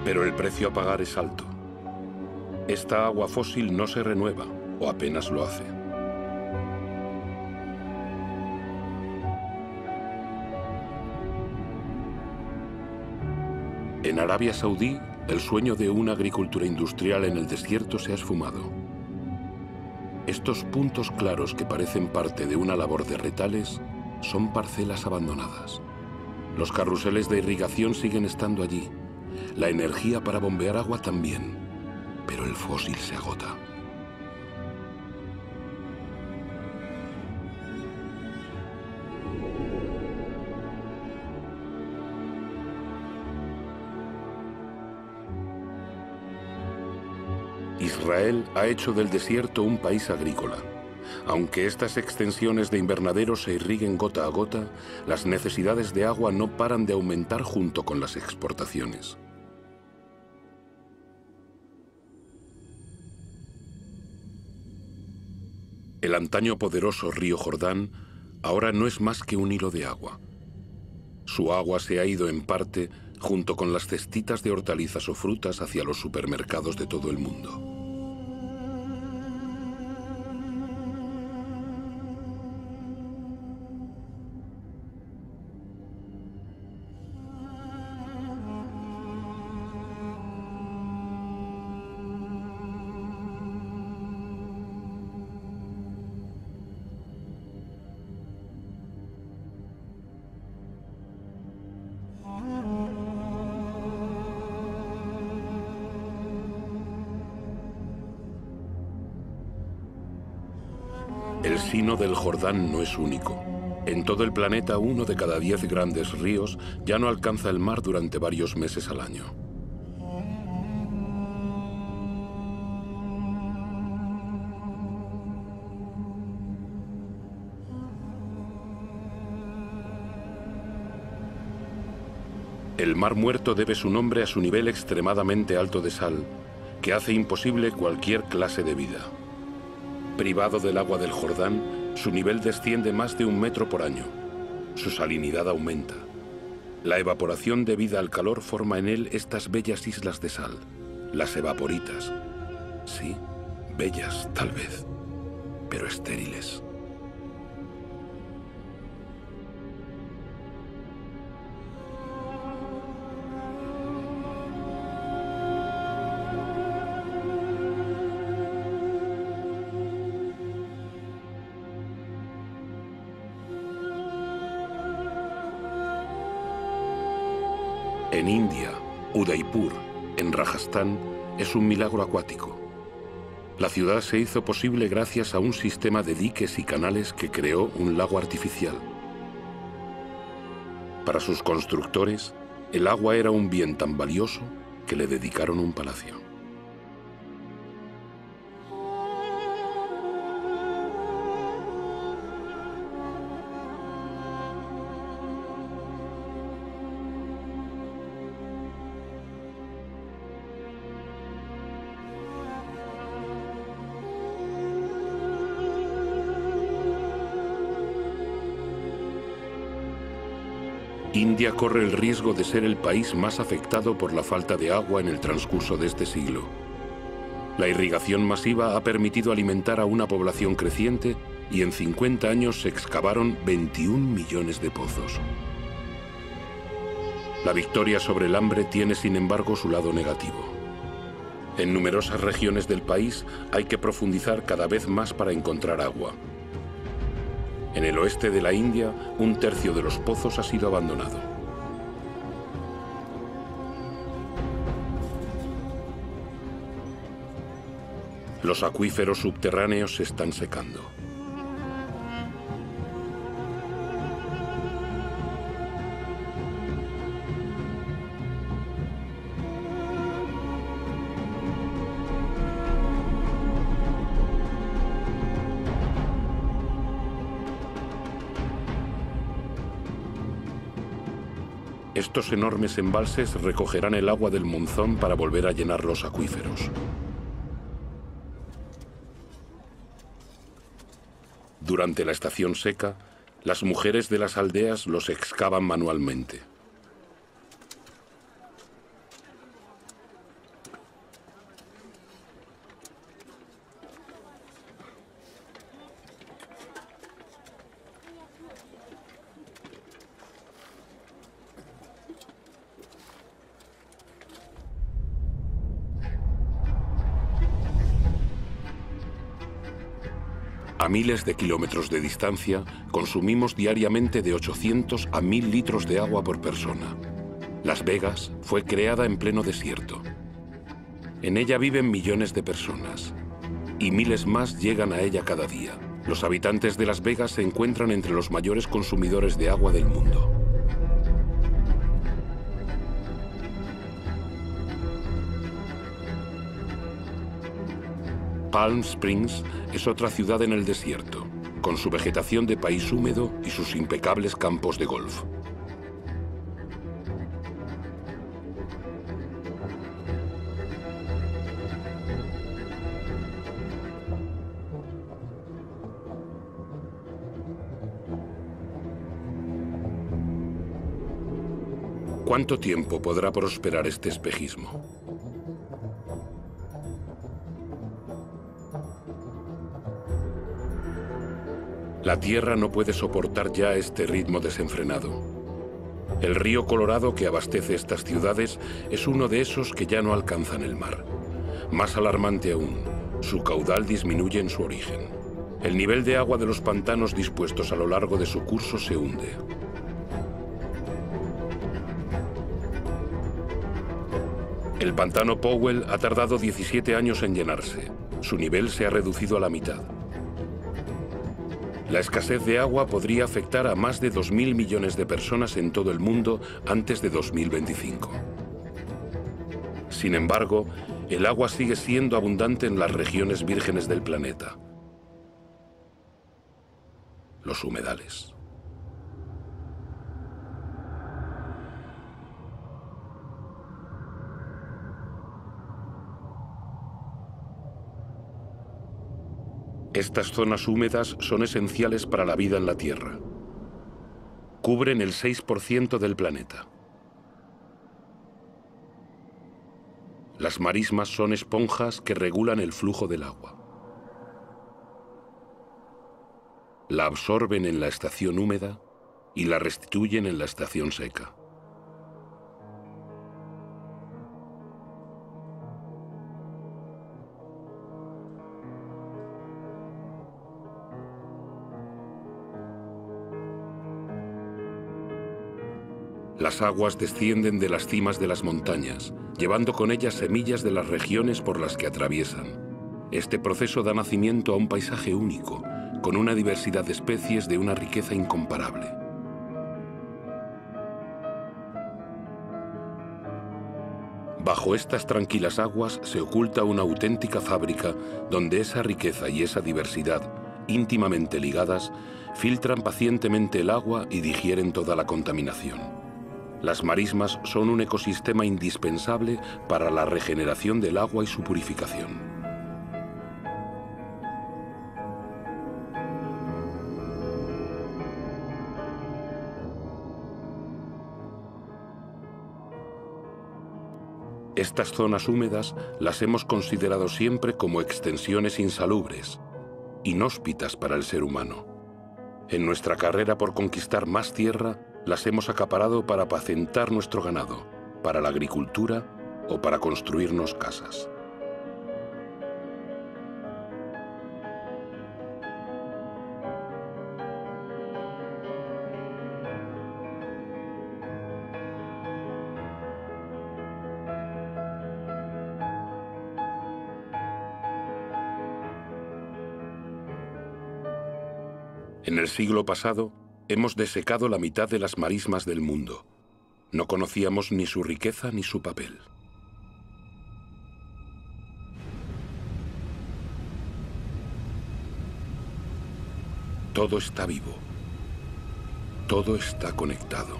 Pero el precio a pagar es alto. Esta agua fósil no se renueva, o apenas lo hace. En Arabia Saudí, el sueño de una agricultura industrial en el desierto se ha esfumado. Estos puntos claros que parecen parte de una labor de retales son parcelas abandonadas. Los carruseles de irrigación siguen estando allí. La energía para bombear agua también. Pero el fósil se agota. Israel ha hecho del desierto un país agrícola. Aunque estas extensiones de invernaderos se irriguen gota a gota, las necesidades de agua no paran de aumentar junto con las exportaciones. El antaño poderoso río Jordán ahora no es más que un hilo de agua. Su agua se ha ido en parte junto con las cestitas de hortalizas o frutas hacia los supermercados de todo el mundo. El Sino del Jordán no es único. En todo el planeta, 1 de cada 10 grandes ríos ya no alcanza el mar durante varios meses al año. El Mar Muerto debe su nombre a su nivel extremadamente alto de sal, que hace imposible cualquier clase de vida. Privado del agua del Jordán, su nivel desciende más de 1 metro por año. Su salinidad aumenta. La evaporación debida al calor forma en él estas bellas islas de sal, las evaporitas. Sí, bellas tal vez, pero estériles. En India, Udaipur, en Rajastán, es un milagro acuático. La ciudad se hizo posible gracias a un sistema de diques y canales que creó un lago artificial. Para sus constructores, el agua era un bien tan valioso que le dedicaron un palacio. India corre el riesgo de ser el país más afectado por la falta de agua en el transcurso de este siglo. La irrigación masiva ha permitido alimentar a una población creciente y en 50 años se excavaron 21 millones de pozos. La victoria sobre el hambre tiene, sin embargo, su lado negativo. En numerosas regiones del país hay que profundizar cada vez más para encontrar agua. En el oeste de la India, un tercio de los pozos ha sido abandonado. Los acuíferos subterráneos se están secando. Estos enormes embalses recogerán el agua del monzón para volver a llenar los acuíferos. Durante la estación seca, las mujeres de las aldeas los excavan manualmente. A miles de kilómetros de distancia, consumimos diariamente de 800 a 1000 litros de agua por persona. Las Vegas fue creada en pleno desierto. En ella viven millones de personas y miles más llegan a ella cada día. Los habitantes de Las Vegas se encuentran entre los mayores consumidores de agua del mundo. Palm Springs es otra ciudad en el desierto, con su vegetación de país húmedo y sus impecables campos de golf. ¿Cuánto tiempo podrá prosperar este espejismo? La Tierra no puede soportar ya este ritmo desenfrenado. El río Colorado que abastece estas ciudades es uno de esos que ya no alcanzan el mar. Más alarmante aún, su caudal disminuye en su origen. El nivel de agua de los pantanos dispuestos a lo largo de su curso se hunde. El pantano Powell ha tardado 17 años en llenarse. Su nivel se ha reducido a la mitad. La escasez de agua podría afectar a más de 2.000 millones de personas en todo el mundo antes de 2025. Sin embargo, el agua sigue siendo abundante en las regiones vírgenes del planeta. Los humedales. Estas zonas húmedas son esenciales para la vida en la Tierra. Cubren el 6% del planeta. Las marismas son esponjas que regulan el flujo del agua. La absorben en la estación húmeda y la restituyen en la estación seca. Las aguas descienden de las cimas de las montañas, llevando con ellas semillas de las regiones por las que atraviesan. Este proceso da nacimiento a un paisaje único, con una diversidad de especies de una riqueza incomparable. Bajo estas tranquilas aguas se oculta una auténtica fábrica donde esa riqueza y esa diversidad, íntimamente ligadas, filtran pacientemente el agua y digieren toda la contaminación. Las marismas son un ecosistema indispensable para la regeneración del agua y su purificación. Estas zonas húmedas las hemos considerado siempre como extensiones insalubres, inhóspitas para el ser humano. En nuestra carrera por conquistar más tierra, las hemos acaparado para apacentar nuestro ganado, para la agricultura o para construirnos casas. En el siglo pasado, hemos desecado la mitad de las marismas del mundo. No conocíamos ni su riqueza ni su papel. Todo está vivo. Todo está conectado.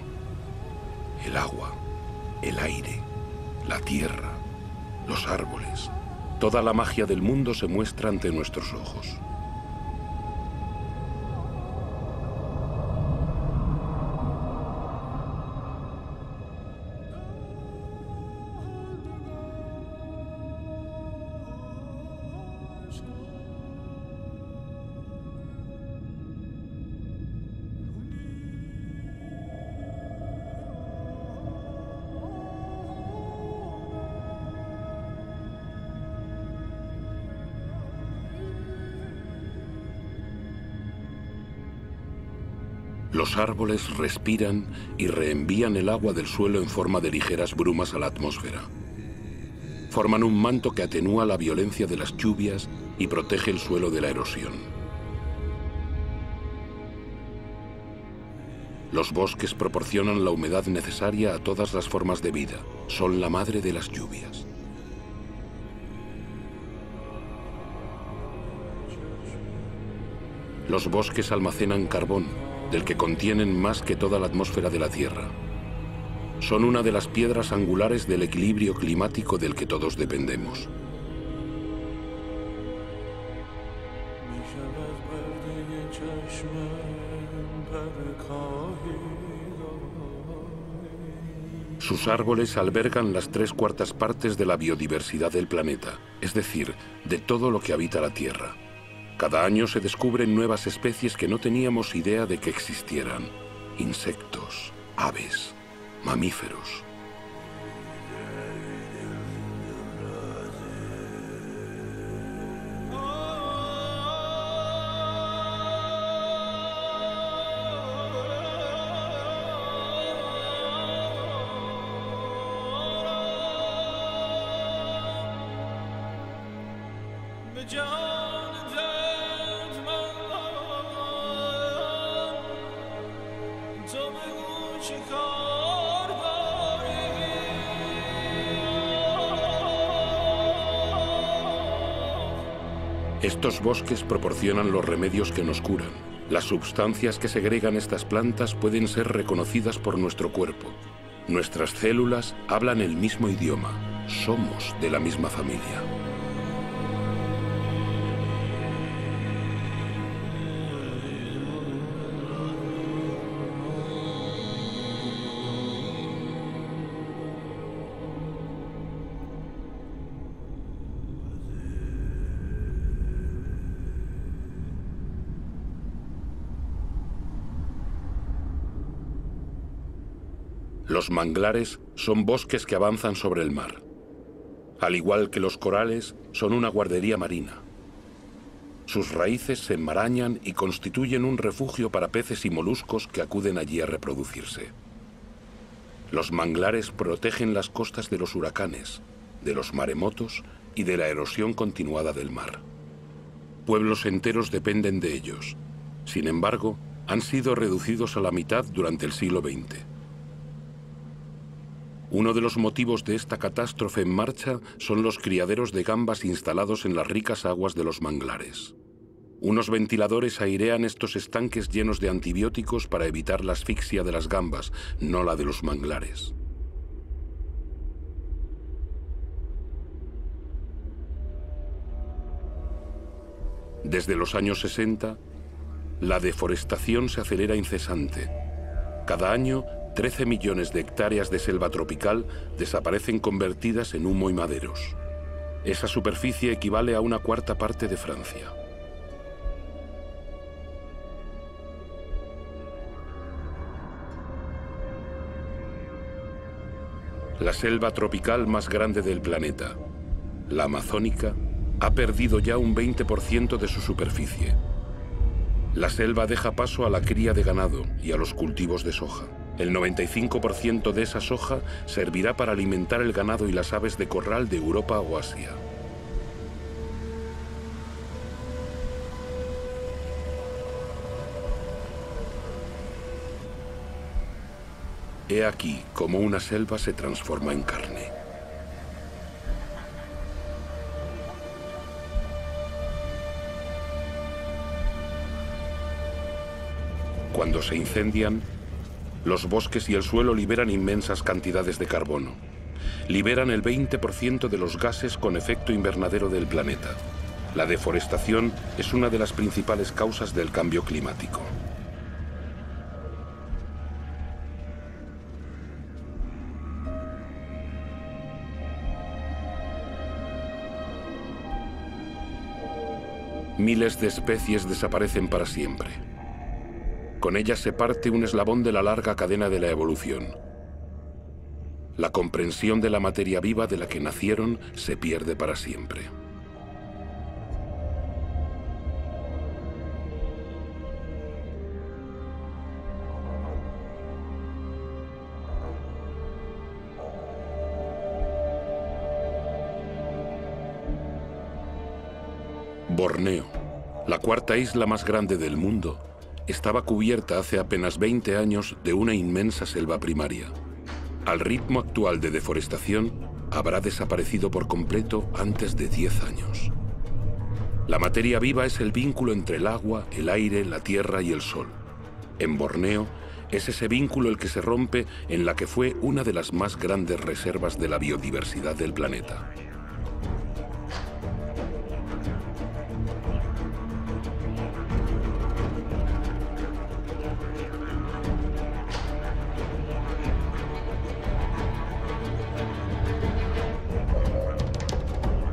El agua, el aire, la tierra, los árboles. Toda la magia del mundo se muestra ante nuestros ojos. Los árboles respiran y reenvían el agua del suelo en forma de ligeras brumas a la atmósfera. Forman un manto que atenúa la violencia de las lluvias y protege el suelo de la erosión. Los bosques proporcionan la humedad necesaria a todas las formas de vida. Son la madre de las lluvias. Los bosques almacenan carbón, del que contienen más que toda la atmósfera de la Tierra. Son una de las piedras angulares del equilibrio climático del que todos dependemos. Sus árboles albergan las 3/4 partes de la biodiversidad del planeta, es decir, de todo lo que habita la Tierra. Cada año se descubren nuevas especies que no teníamos idea de que existieran. Insectos, aves, mamíferos. Estos bosques proporcionan los remedios que nos curan. Las sustancias que segregan estas plantas pueden ser reconocidas por nuestro cuerpo. Nuestras células hablan el mismo idioma. Somos de la misma familia. Los manglares son bosques que avanzan sobre el mar. Al igual que los corales, son una guardería marina. Sus raíces se enmarañan y constituyen un refugio para peces y moluscos que acuden allí a reproducirse. Los manglares protegen las costas de los huracanes, de los maremotos y de la erosión continuada del mar. Pueblos enteros dependen de ellos. Sin embargo, han sido reducidos a la mitad durante el siglo XX. Uno de los motivos de esta catástrofe en marcha son los criaderos de gambas instalados en las ricas aguas de los manglares. Unos ventiladores airean estos estanques llenos de antibióticos para evitar la asfixia de las gambas, no la de los manglares. Desde los años 60, la deforestación se acelera incesante. Cada año, 13 millones de hectáreas de selva tropical desaparecen convertidas en humo y maderos. Esa superficie equivale a 1/4 parte de Francia. La selva tropical más grande del planeta, la amazónica, ha perdido ya un 20% de su superficie. La selva deja paso a la cría de ganado y a los cultivos de soja. El 95% de esa soja servirá para alimentar el ganado y las aves de corral de Europa o Asia. He aquí cómo una selva se transforma en carne. Cuando se incendian, los bosques y el suelo liberan inmensas cantidades de carbono. Liberan el 20% de los gases con efecto invernadero del planeta. La deforestación es una de las principales causas del cambio climático. Miles de especies desaparecen para siempre. Con ellas se parte un eslabón de la larga cadena de la evolución. La comprensión de la materia viva de la que nacieron se pierde para siempre. Borneo, la cuarta isla más grande del mundo, estaba cubierta hace apenas 20 años de una inmensa selva primaria. Al ritmo actual de deforestación, habrá desaparecido por completo antes de 10 años. La materia viva es el vínculo entre el agua, el aire, la tierra y el sol. En Borneo, es ese vínculo el que se rompe en la que fue una de las más grandes reservas de la biodiversidad del planeta.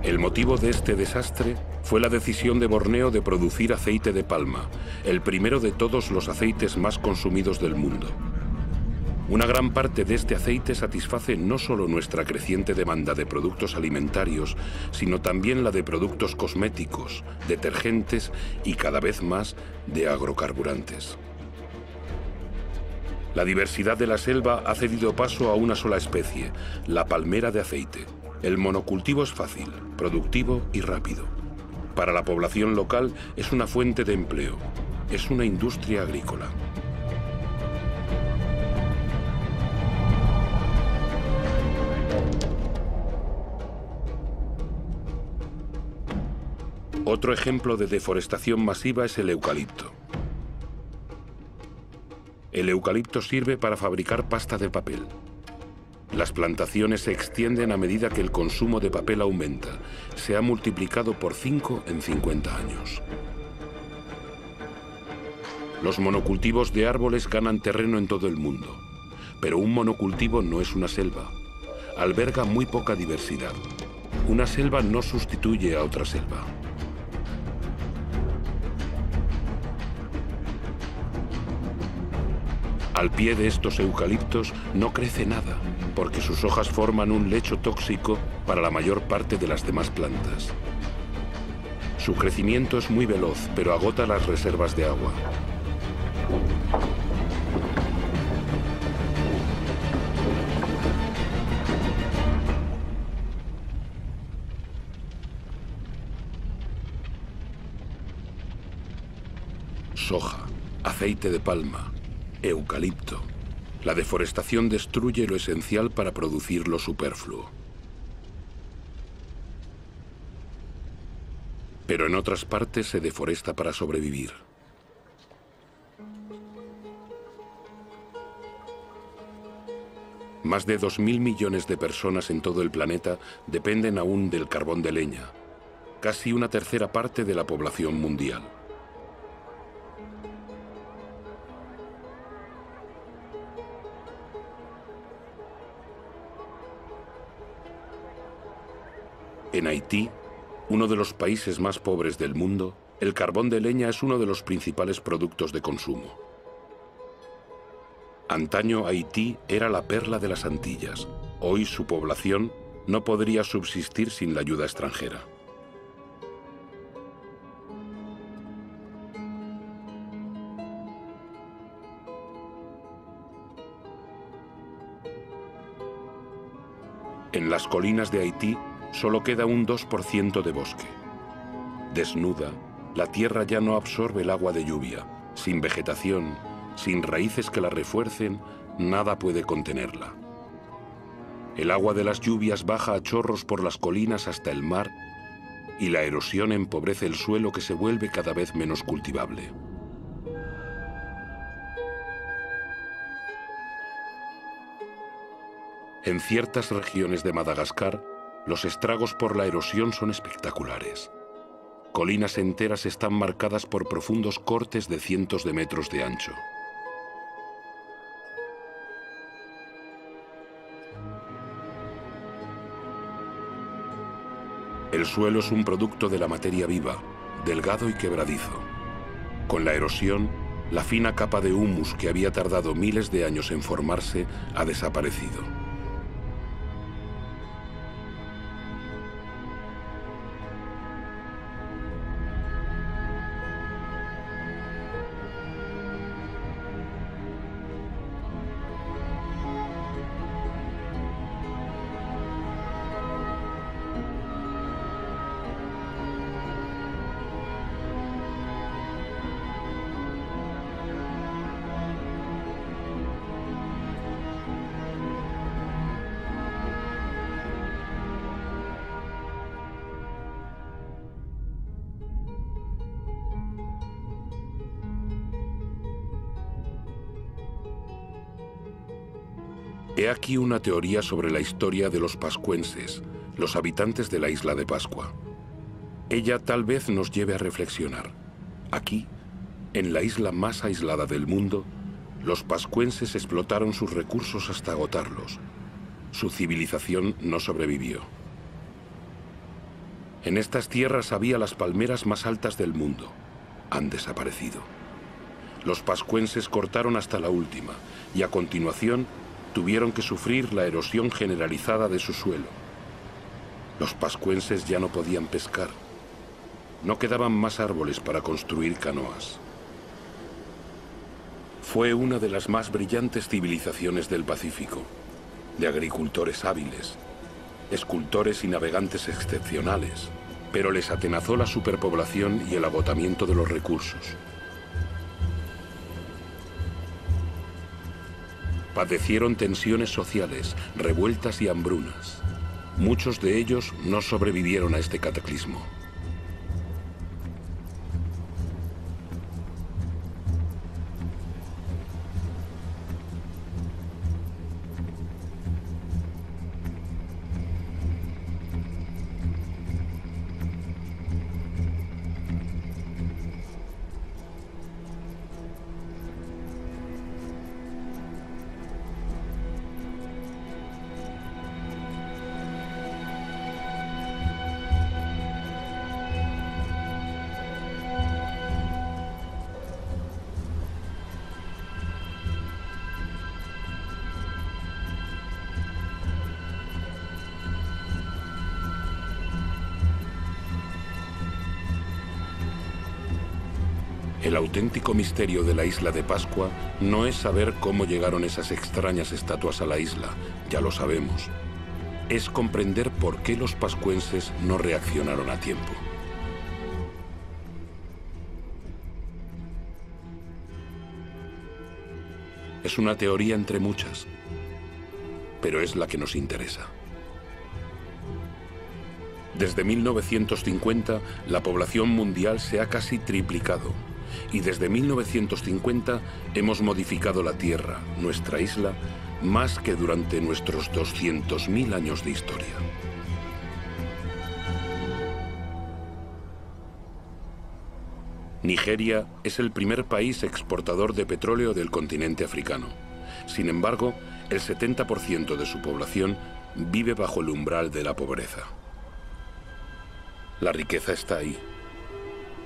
El motivo de este desastre fue la decisión de Borneo de producir aceite de palma, el primero de todos los aceites más consumidos del mundo. Una gran parte de este aceite satisface no solo nuestra creciente demanda de productos alimentarios, sino también la de productos cosméticos, detergentes y cada vez más de agrocarburantes. La diversidad de la selva ha cedido paso a una sola especie, la palmera de aceite. El monocultivo es fácil, productivo y rápido. Para la población local es una fuente de empleo, es una industria agrícola. Otro ejemplo de deforestación masiva es el eucalipto. El eucalipto sirve para fabricar pasta de papel. Las plantaciones se extienden a medida que el consumo de papel aumenta. Se ha multiplicado por 5 en 50 años. Los monocultivos de árboles ganan terreno en todo el mundo. Pero un monocultivo no es una selva. Alberga muy poca diversidad. Una selva no sustituye a otra selva. Al pie de estos eucaliptos no crece nada, porque sus hojas forman un lecho tóxico para la mayor parte de las demás plantas. Su crecimiento es muy veloz, pero agota las reservas de agua. Soja, aceite de palma, eucalipto. La deforestación destruye lo esencial para producir lo superfluo. Pero en otras partes se deforesta para sobrevivir. Más de 2.000 millones de personas en todo el planeta dependen aún del carbón de leña, casi una tercera parte de la población mundial. En Haití, uno de los países más pobres del mundo, el carbón de leña es uno de los principales productos de consumo. Antaño Haití era la perla de las Antillas. Hoy su población no podría subsistir sin la ayuda extranjera. En las colinas de Haití solo queda un 2% de bosque. Desnuda, la tierra ya no absorbe el agua de lluvia. Sin vegetación, sin raíces que la refuercen, nada puede contenerla. El agua de las lluvias baja a chorros por las colinas hasta el mar y la erosión empobrece el suelo que se vuelve cada vez menos cultivable. En ciertas regiones de Madagascar, los estragos por la erosión son espectaculares. Colinas enteras están marcadas por profundos cortes de cientos de metros de ancho. El suelo es un producto de la materia viva, delgado y quebradizo. Con la erosión, la fina capa de humus que había tardado miles de años en formarse ha desaparecido. He aquí una teoría sobre la historia de los pascuenses, los habitantes de la isla de Pascua. Ella tal vez nos lleve a reflexionar. Aquí, en la isla más aislada del mundo, los pascuenses explotaron sus recursos hasta agotarlos. Su civilización no sobrevivió. En estas tierras había las palmeras más altas del mundo. Han desaparecido. Los pascuenses cortaron hasta la última y a continuación tuvieron que sufrir la erosión generalizada de su suelo. Los pascuenses ya no podían pescar. No quedaban más árboles para construir canoas. Fue una de las más brillantes civilizaciones del Pacífico, de agricultores hábiles, escultores y navegantes excepcionales, pero les atenazó la superpoblación y el agotamiento de los recursos. Padecieron tensiones sociales, revueltas y hambrunas. Muchos de ellos no sobrevivieron a este cataclismo. El auténtico misterio de la isla de Pascua no es saber cómo llegaron esas extrañas estatuas a la isla, ya lo sabemos. Es comprender por qué los pascuenses no reaccionaron a tiempo. Es una teoría entre muchas, pero es la que nos interesa. Desde 1950, la población mundial se ha casi triplicado. Y desde 1950 hemos modificado la Tierra, nuestra isla, más que durante nuestros 200.000 años de historia. Nigeria es el primer país exportador de petróleo del continente africano. Sin embargo, el 70% de su población vive bajo el umbral de la pobreza. La riqueza está ahí,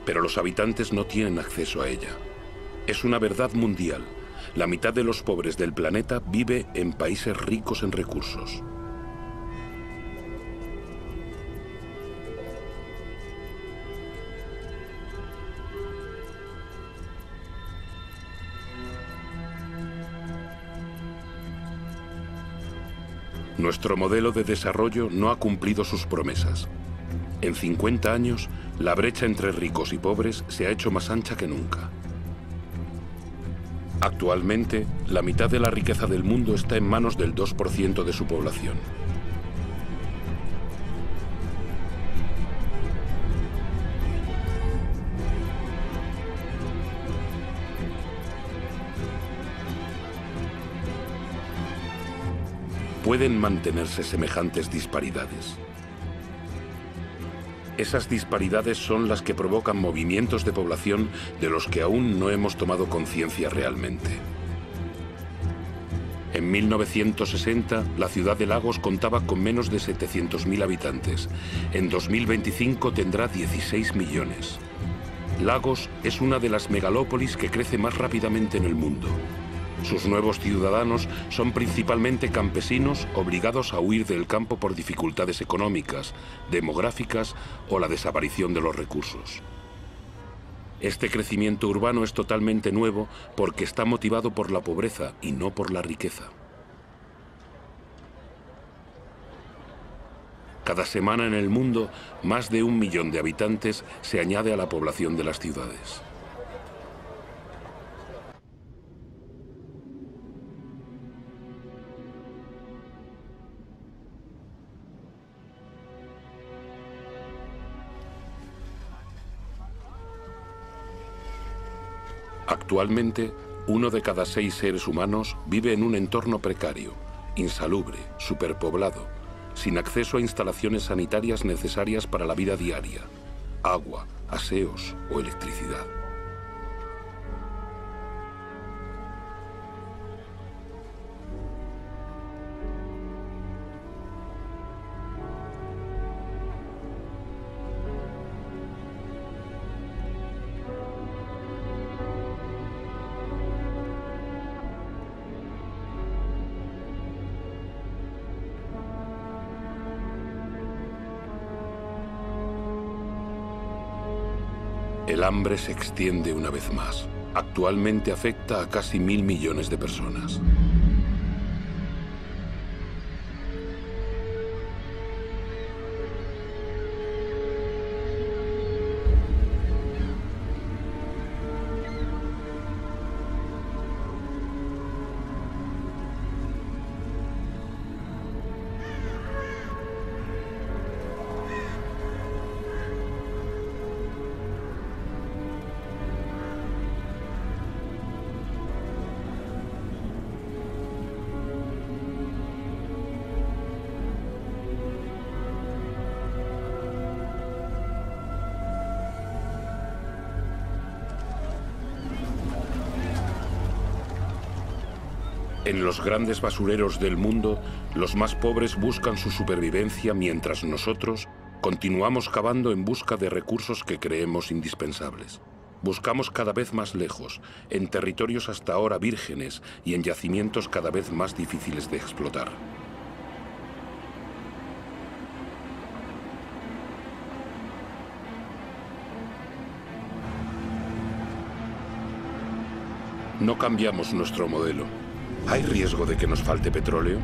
pero los habitantes no tienen acceso a ella. Es una verdad mundial. La mitad de los pobres del planeta vive en países ricos en recursos. Nuestro modelo de desarrollo no ha cumplido sus promesas. En 50 años, la brecha entre ricos y pobres se ha hecho más ancha que nunca. Actualmente, la mitad de la riqueza del mundo está en manos del 2% de su población. ¿Pueden mantenerse semejantes disparidades? Esas disparidades son las que provocan movimientos de población de los que aún no hemos tomado conciencia realmente. En 1960, la ciudad de Lagos contaba con menos de 700.000 habitantes. En 2025 tendrá 16 millones. Lagos es una de las megalópolis que crece más rápidamente en el mundo. Sus nuevos ciudadanos son principalmente campesinos obligados a huir del campo por dificultades económicas, demográficas o la desaparición de los recursos. Este crecimiento urbano es totalmente nuevo porque está motivado por la pobreza y no por la riqueza. Cada semana en el mundo, más de 1 millón de habitantes se añade a la población de las ciudades. Actualmente, 1 de cada 6 seres humanos vive en un entorno precario, insalubre, superpoblado, sin acceso a instalaciones sanitarias necesarias para la vida diaria, agua, aseos o electricidad. El hambre se extiende una vez más. Actualmente afecta a casi 1.000 millones de personas. En los grandes basureros del mundo, los más pobres buscan su supervivencia mientras nosotros continuamos cavando en busca de recursos que creemos indispensables. Buscamos cada vez más lejos, en territorios hasta ahora vírgenes y en yacimientos cada vez más difíciles de explotar. No cambiamos nuestro modelo. ¿Hay riesgo de que nos falte petróleo?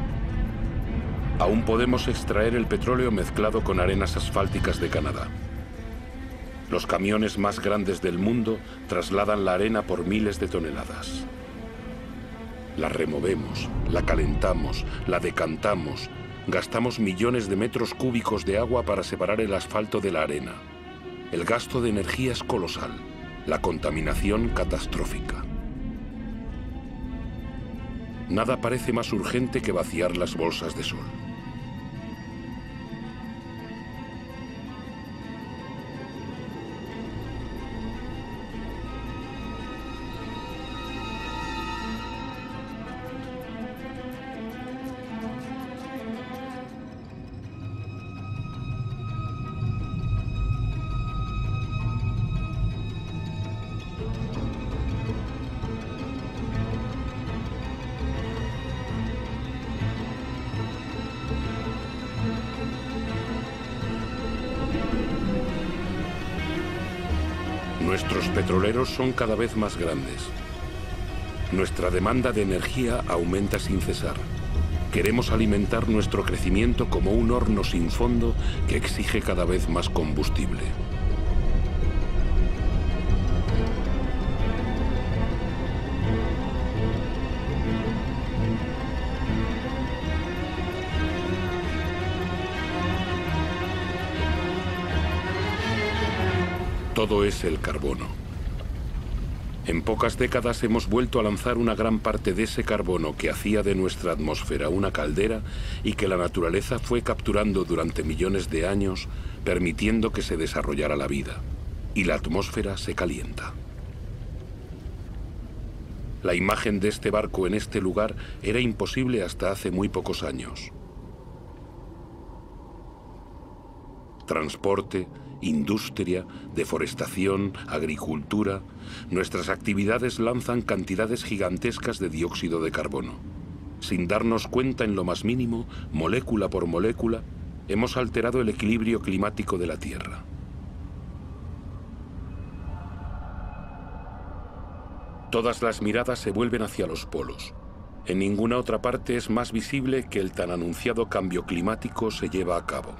Aún podemos extraer el petróleo mezclado con arenas asfálticas de Canadá. Los camiones más grandes del mundo trasladan la arena por miles de toneladas. La removemos, la calentamos, la decantamos, gastamos millones de metros cúbicos de agua para separar el asfalto de la arena. El gasto de energía es colosal, la contaminación catastrófica. Nada parece más urgente que vaciar las bolsas de sol. Nuestros petroleros son cada vez más grandes. Nuestra demanda de energía aumenta sin cesar. Queremos alimentar nuestro crecimiento como un horno sin fondo que exige cada vez más combustible. Todo es el carbono. En pocas décadas hemos vuelto a lanzar una gran parte de ese carbono que hacía de nuestra atmósfera una caldera y que la naturaleza fue capturando durante millones de años, permitiendo que se desarrollara la vida. Y la atmósfera se calienta. La imagen de este barco en este lugar era imposible hasta hace muy pocos años. Transporte, industria, deforestación, agricultura, nuestras actividades lanzan cantidades gigantescas de dióxido de carbono. Sin darnos cuenta en lo más mínimo, molécula por molécula, hemos alterado el equilibrio climático de la Tierra. Todas las miradas se vuelven hacia los polos. En ninguna otra parte es más visible que el tan anunciado cambio climático se lleva a cabo.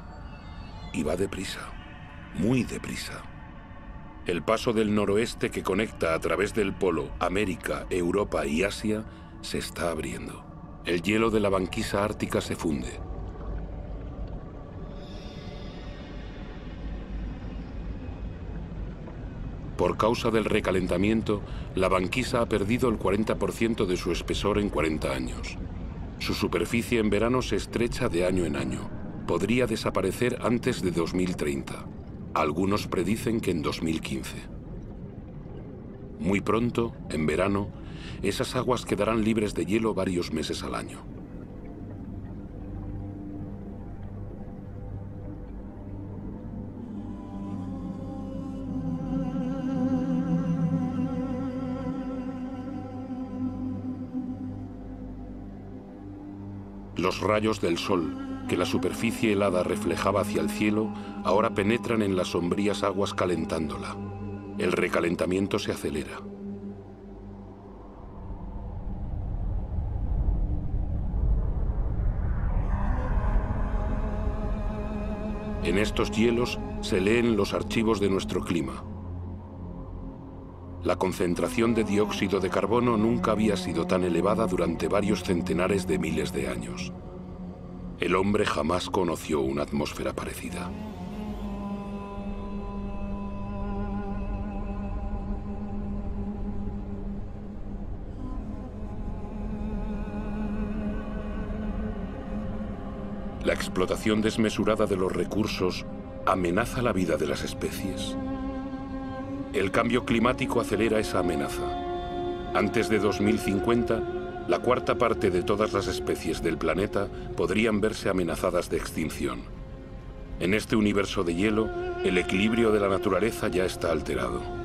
Y va deprisa. Muy deprisa. El paso del noroeste que conecta a través del polo América, Europa y Asia se está abriendo. El hielo de la banquisa ártica se funde. Por causa del recalentamiento, la banquisa ha perdido el 40% de su espesor en 40 años. Su superficie en verano se estrecha de año en año. Podría desaparecer antes de 2030. Algunos predicen que en 2015. Muy pronto, en verano, esas aguas quedarán libres de hielo varios meses al año. Los rayos del sol, que la superficie helada reflejaba hacia el cielo, ahora penetran en las sombrías aguas calentándola. El recalentamiento se acelera. En estos hielos se leen los archivos de nuestro clima. La concentración de dióxido de carbono nunca había sido tan elevada durante varios centenares de miles de años. El hombre jamás conoció una atmósfera parecida. La explotación desmesurada de los recursos amenaza la vida de las especies. El cambio climático acelera esa amenaza. Antes de 2050, la cuarta parte de todas las especies del planeta podrían verse amenazadas de extinción. En este universo de hielo, el equilibrio de la naturaleza ya está alterado.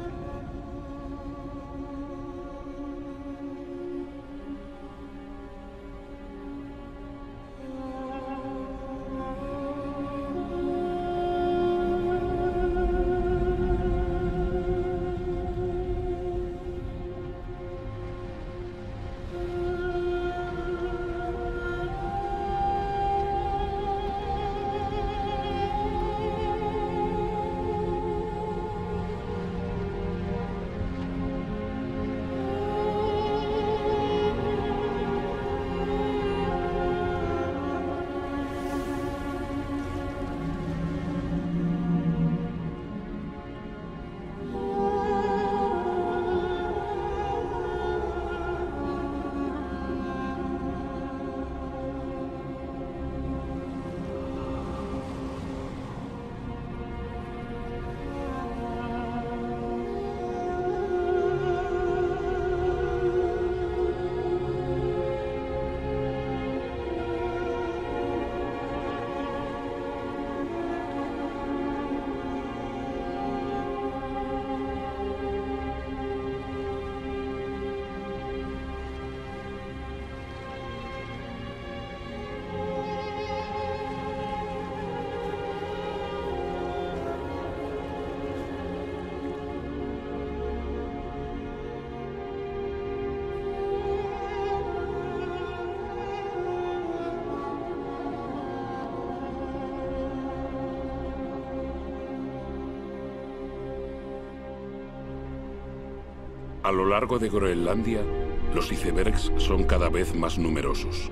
A lo largo de Groenlandia, los icebergs son cada vez más numerosos.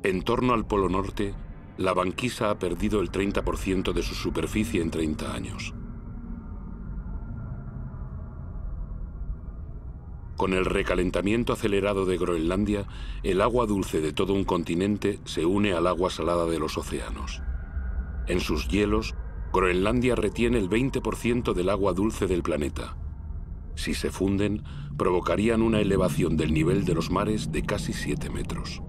En torno al Polo Norte, la banquisa ha perdido el 30% de su superficie en 30 años. Con el recalentamiento acelerado de Groenlandia, el agua dulce de todo un continente se une al agua salada de los océanos. En sus hielos, Groenlandia retiene el 20% del agua dulce del planeta. Si se funden, provocarían una elevación del nivel de los mares de casi 7 metros.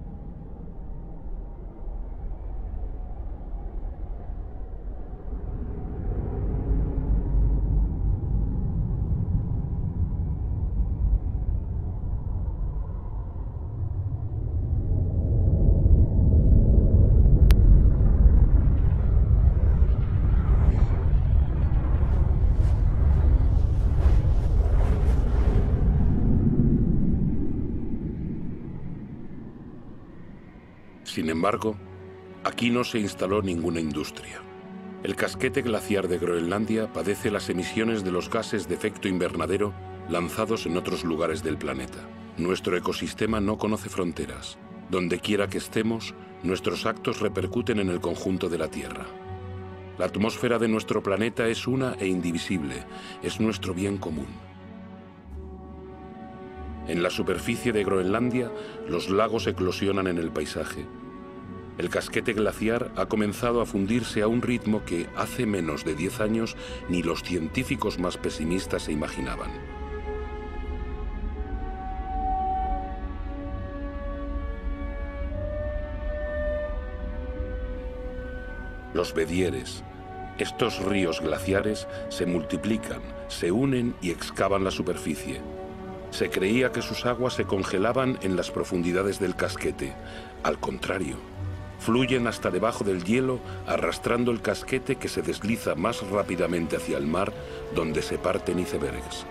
Sin embargo, aquí no se instaló ninguna industria. El casquete glaciar de Groenlandia padece las emisiones de los gases de efecto invernadero lanzados en otros lugares del planeta. Nuestro ecosistema no conoce fronteras. Donde quiera que estemos, nuestros actos repercuten en el conjunto de la Tierra. La atmósfera de nuestro planeta es una e indivisible, es nuestro bien común. En la superficie de Groenlandia, los lagos eclosionan en el paisaje. El casquete glaciar ha comenzado a fundirse a un ritmo que hace menos de 10 años ni los científicos más pesimistas se imaginaban. Los bedieres, estos ríos glaciares, se multiplican, se unen y excavan la superficie. Se creía que sus aguas se congelaban en las profundidades del casquete. Al contrario, fluyen hasta debajo del hielo, arrastrando el casquete que se desliza más rápidamente hacia el mar, donde se parten icebergs.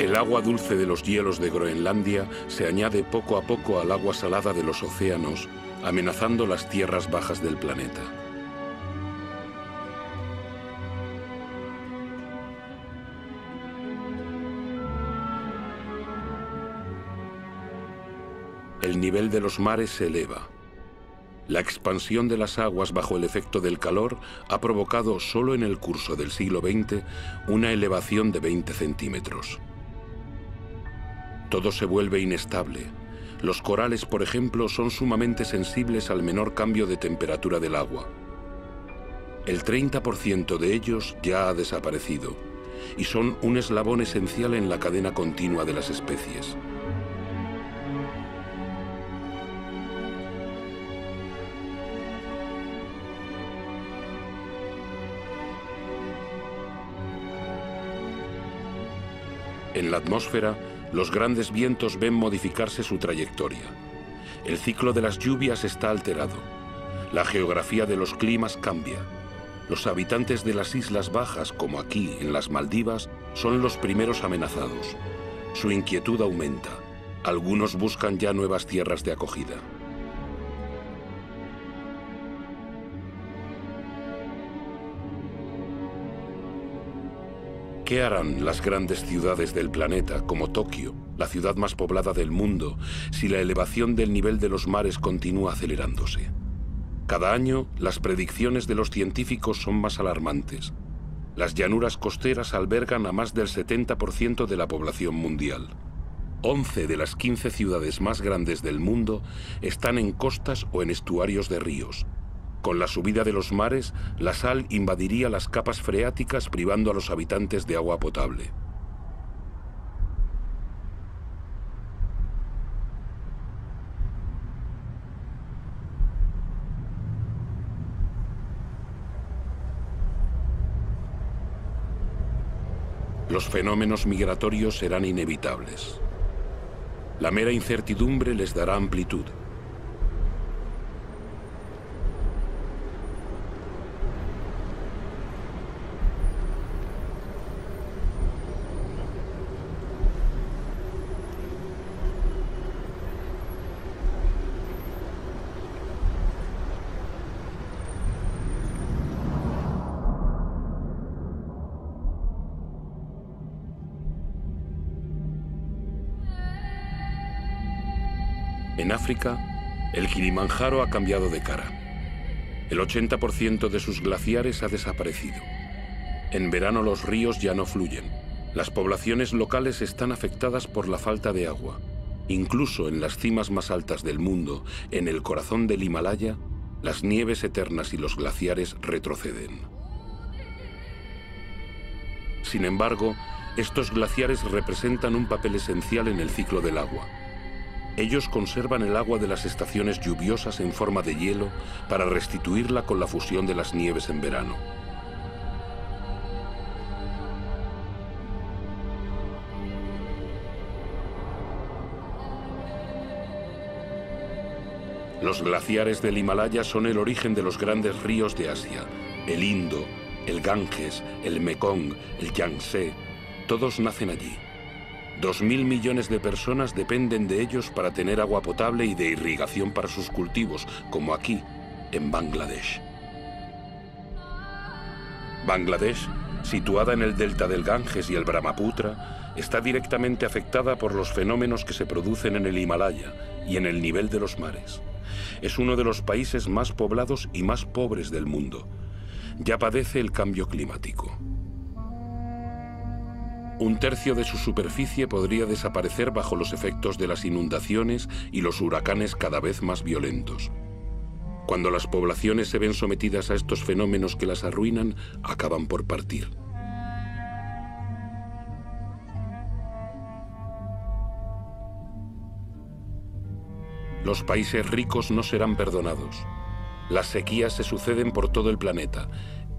El agua dulce de los hielos de Groenlandia se añade poco a poco al agua salada de los océanos, amenazando las tierras bajas del planeta. El nivel de los mares se eleva. La expansión de las aguas bajo el efecto del calor ha provocado solo en el curso del siglo XX una elevación de 20 centímetros. Todo se vuelve inestable. Los corales, por ejemplo, son sumamente sensibles al menor cambio de temperatura del agua. El 30% de ellos ya ha desaparecido y son un eslabón esencial en la cadena continua de las especies. En la atmósfera, los grandes vientos ven modificarse su trayectoria. El ciclo de las lluvias está alterado. La geografía de los climas cambia. Los habitantes de las islas bajas, como aquí en las Maldivas, son los primeros amenazados. Su inquietud aumenta. Algunos buscan ya nuevas tierras de acogida. ¿Qué harán las grandes ciudades del planeta, como Tokio, la ciudad más poblada del mundo, si la elevación del nivel de los mares continúa acelerándose? Cada año, las predicciones de los científicos son más alarmantes. Las llanuras costeras albergan a más del 70% de la población mundial. 11 de las 15 ciudades más grandes del mundo están en costas o en estuarios de ríos. Con la subida de los mares, la sal invadiría las capas freáticas, privando a los habitantes de agua potable. Los fenómenos migratorios serán inevitables. La mera incertidumbre les dará amplitud. En África, el Kilimanjaro ha cambiado de cara. El 80% de sus glaciares ha desaparecido. En verano los ríos ya no fluyen. Las poblaciones locales están afectadas por la falta de agua. Incluso en las cimas más altas del mundo, en el corazón del Himalaya, las nieves eternas y los glaciares retroceden. Sin embargo, estos glaciares representan un papel esencial en el ciclo del agua. Ellos conservan el agua de las estaciones lluviosas en forma de hielo para restituirla con la fusión de las nieves en verano. Los glaciares del Himalaya son el origen de los grandes ríos de Asia: el Indo, el Ganges, el Mekong, el Yangtze. Todos nacen allí. 2.000 millones de personas dependen de ellos para tener agua potable y de irrigación para sus cultivos, como aquí, en Bangladesh. Bangladesh, situada en el delta del Ganges y el Brahmaputra, está directamente afectada por los fenómenos que se producen en el Himalaya y en el nivel de los mares. Es uno de los países más poblados y más pobres del mundo. Ya padece el cambio climático. Un tercio de su superficie podría desaparecer bajo los efectos de las inundaciones y los huracanes cada vez más violentos. Cuando las poblaciones se ven sometidas a estos fenómenos que las arruinan, acaban por partir. Los países ricos no serán perdonados. Las sequías se suceden por todo el planeta.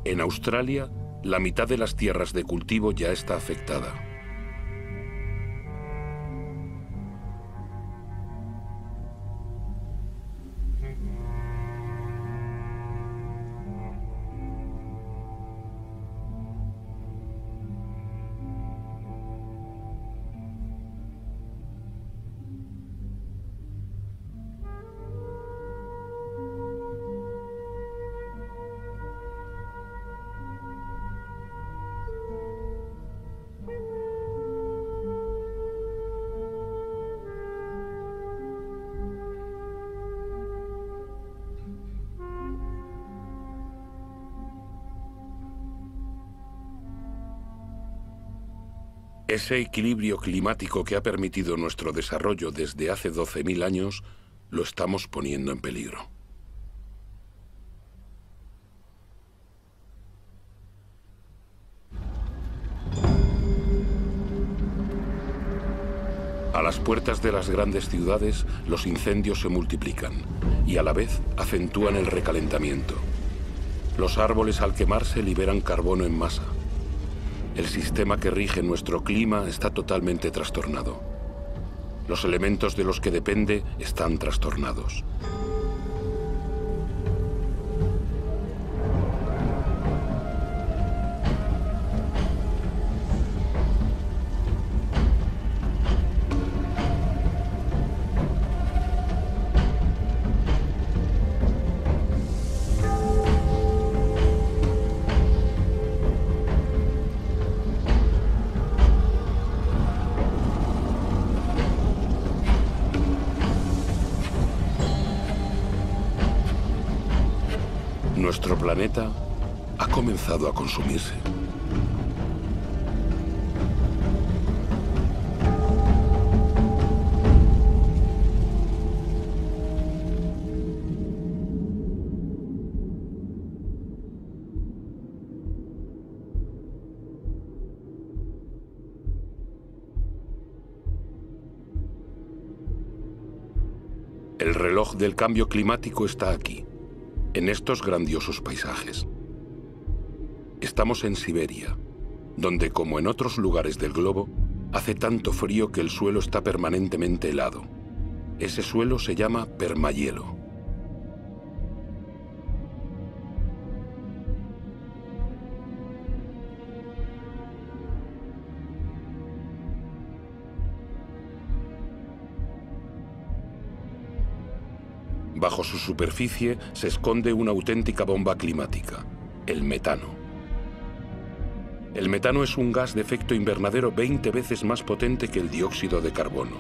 En Australia, la mitad de las tierras de cultivo ya está afectada. Ese equilibrio climático que ha permitido nuestro desarrollo desde hace 12.000 años, lo estamos poniendo en peligro. A las puertas de las grandes ciudades, los incendios se multiplican y a la vez acentúan el recalentamiento. Los árboles al quemarse liberan carbono en masa. El sistema que rige nuestro clima está totalmente trastornado. Los elementos de los que depende están trastornados. Nuestro planeta ha comenzado a consumirse. El reloj del cambio climático está aquí, en estos grandiosos paisajes. Estamos en Siberia, donde, como en otros lugares del globo, hace tanto frío que el suelo está permanentemente helado. Ese suelo se llama permahielo. Bajo su superficie se esconde una auténtica bomba climática, el metano. El metano es un gas de efecto invernadero 20 veces más potente que el dióxido de carbono.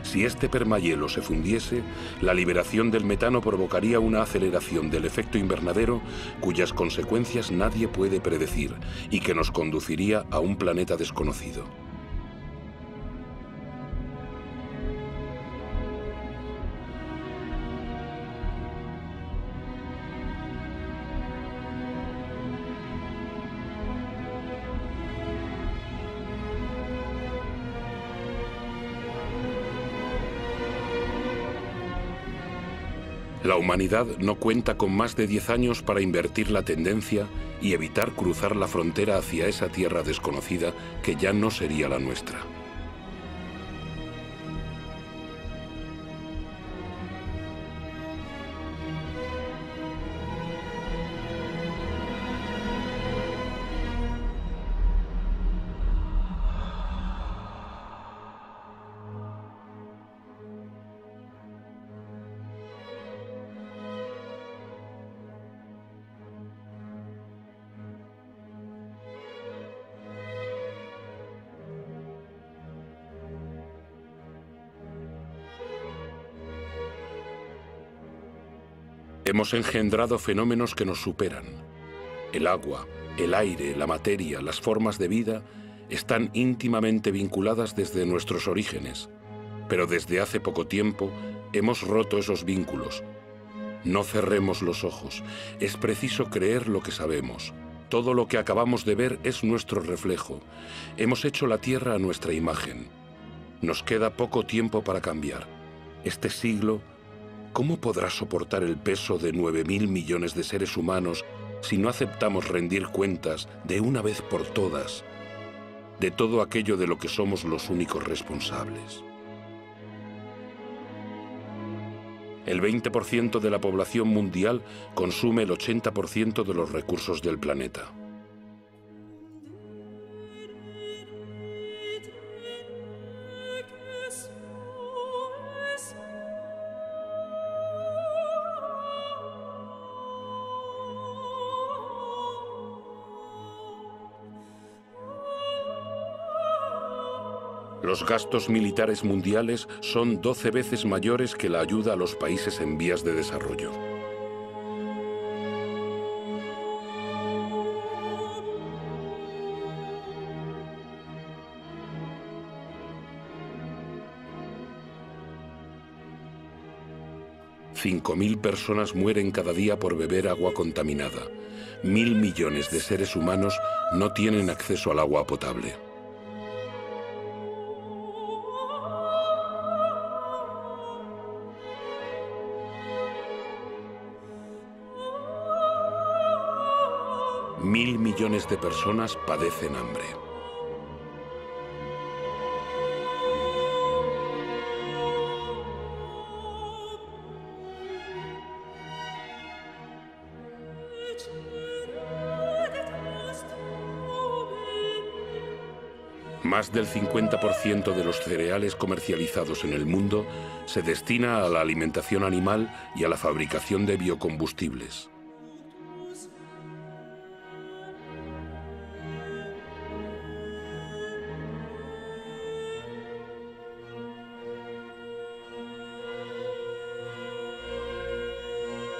Si este permahielo se fundiese, la liberación del metano provocaría una aceleración del efecto invernadero cuyas consecuencias nadie puede predecir y que nos conduciría a un planeta desconocido. La humanidad no cuenta con más de 10 años para invertir la tendencia y evitar cruzar la frontera hacia esa tierra desconocida que ya no sería la nuestra. Hemos engendrado fenómenos que nos superan. El agua, el aire, la materia, las formas de vida están íntimamente vinculadas desde nuestros orígenes, pero desde hace poco tiempo hemos roto esos vínculos. No cerremos los ojos, es preciso creer lo que sabemos. Todo lo que acabamos de ver es nuestro reflejo. Hemos hecho la Tierra a nuestra imagen. Nos queda poco tiempo para cambiar. Este siglo, ¿cómo podrá soportar el peso de 9.000 millones de seres humanos si no aceptamos rendir cuentas de una vez por todas de todo aquello de lo que somos los únicos responsables? El 20% de la población mundial consume el 80% de los recursos del planeta. Los gastos militares mundiales son 12 veces mayores que la ayuda a los países en vías de desarrollo. $5.000 personas mueren cada día por beber agua contaminada. 1.000 millones de seres humanos no tienen acceso al agua potable. Mil millones de personas padecen hambre. Más del 50% de los cereales comercializados en el mundo se destina a la alimentación animal y a la fabricación de biocombustibles.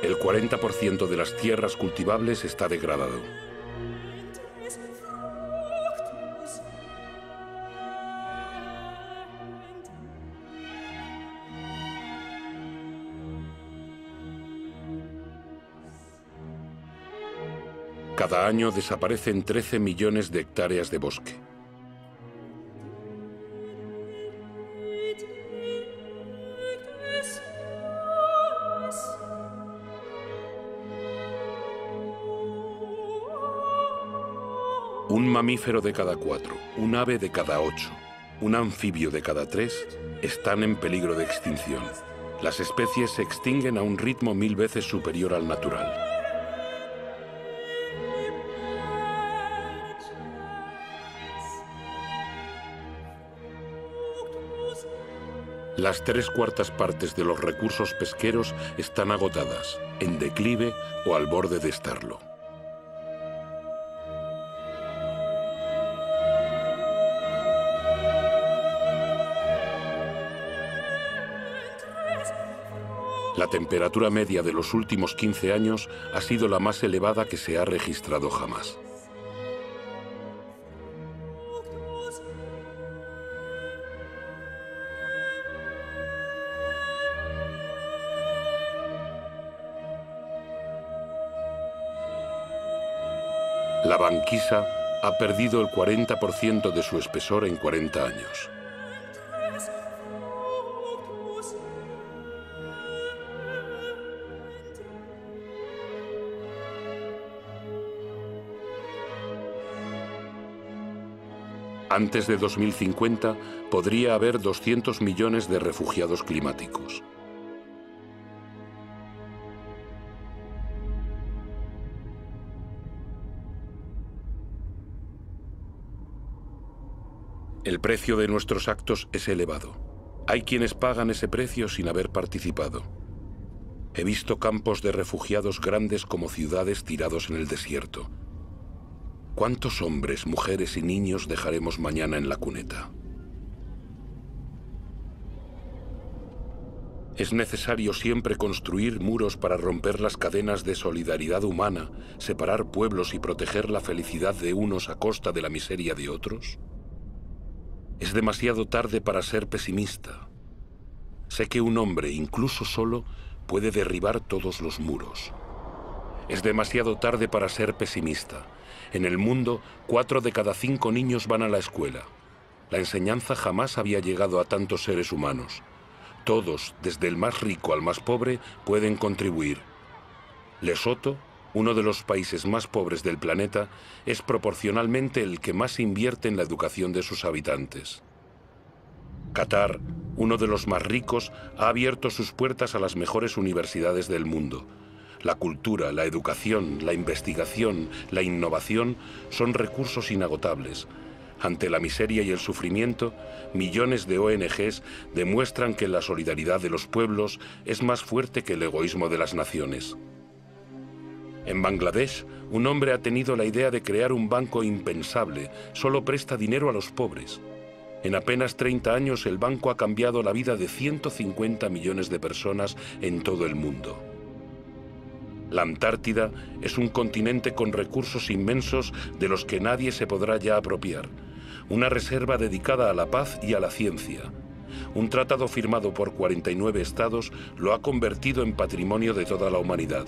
El 40% de las tierras cultivables está degradado. Cada año desaparecen 13 millones de hectáreas de bosque. Un mamífero de cada 4, un ave de cada 8, un anfibio de cada 3 están en peligro de extinción. Las especies se extinguen a un ritmo 1000 veces superior al natural. Las 3/4 partes de los recursos pesqueros están agotadas, en declive o al borde de estarlo. La temperatura media de los últimos 15 años ha sido la más elevada que se ha registrado jamás. La banquisa ha perdido el 40% de su espesor en 40 años. Antes de 2050 podría haber 200 millones de refugiados climáticos. El precio de nuestros actos es elevado. Hay quienes pagan ese precio sin haber participado. He visto campos de refugiados grandes como ciudades tirados en el desierto. ¿Cuántos hombres, mujeres y niños dejaremos mañana en la cuneta? Es necesario siempre construir muros para romper las cadenas de solidaridad humana, separar pueblos y proteger la felicidad de unos a costa de la miseria de otros. Es demasiado tarde para ser pesimista. Sé que un hombre, incluso solo, puede derribar todos los muros. Es demasiado tarde para ser pesimista. En el mundo, 4 de cada 5 niños van a la escuela. La enseñanza jamás había llegado a tantos seres humanos. Todos, desde el más rico al más pobre, pueden contribuir. Lesoto, uno de los países más pobres del planeta, es proporcionalmente el que más invierte en la educación de sus habitantes. Qatar, uno de los más ricos, ha abierto sus puertas a las mejores universidades del mundo. La cultura, la educación, la investigación, la innovación son recursos inagotables. Ante la miseria y el sufrimiento, millones de ONGs demuestran que la solidaridad de los pueblos es más fuerte que el egoísmo de las naciones. En Bangladesh, un hombre ha tenido la idea de crear un banco impensable. Solo presta dinero a los pobres. En apenas 30 años, el banco ha cambiado la vida de 150 millones de personas en todo el mundo. La Antártida es un continente con recursos inmensos de los que nadie se podrá ya apropiar. Una reserva dedicada a la paz y a la ciencia. Un tratado firmado por 49 estados lo ha convertido en patrimonio de toda la humanidad.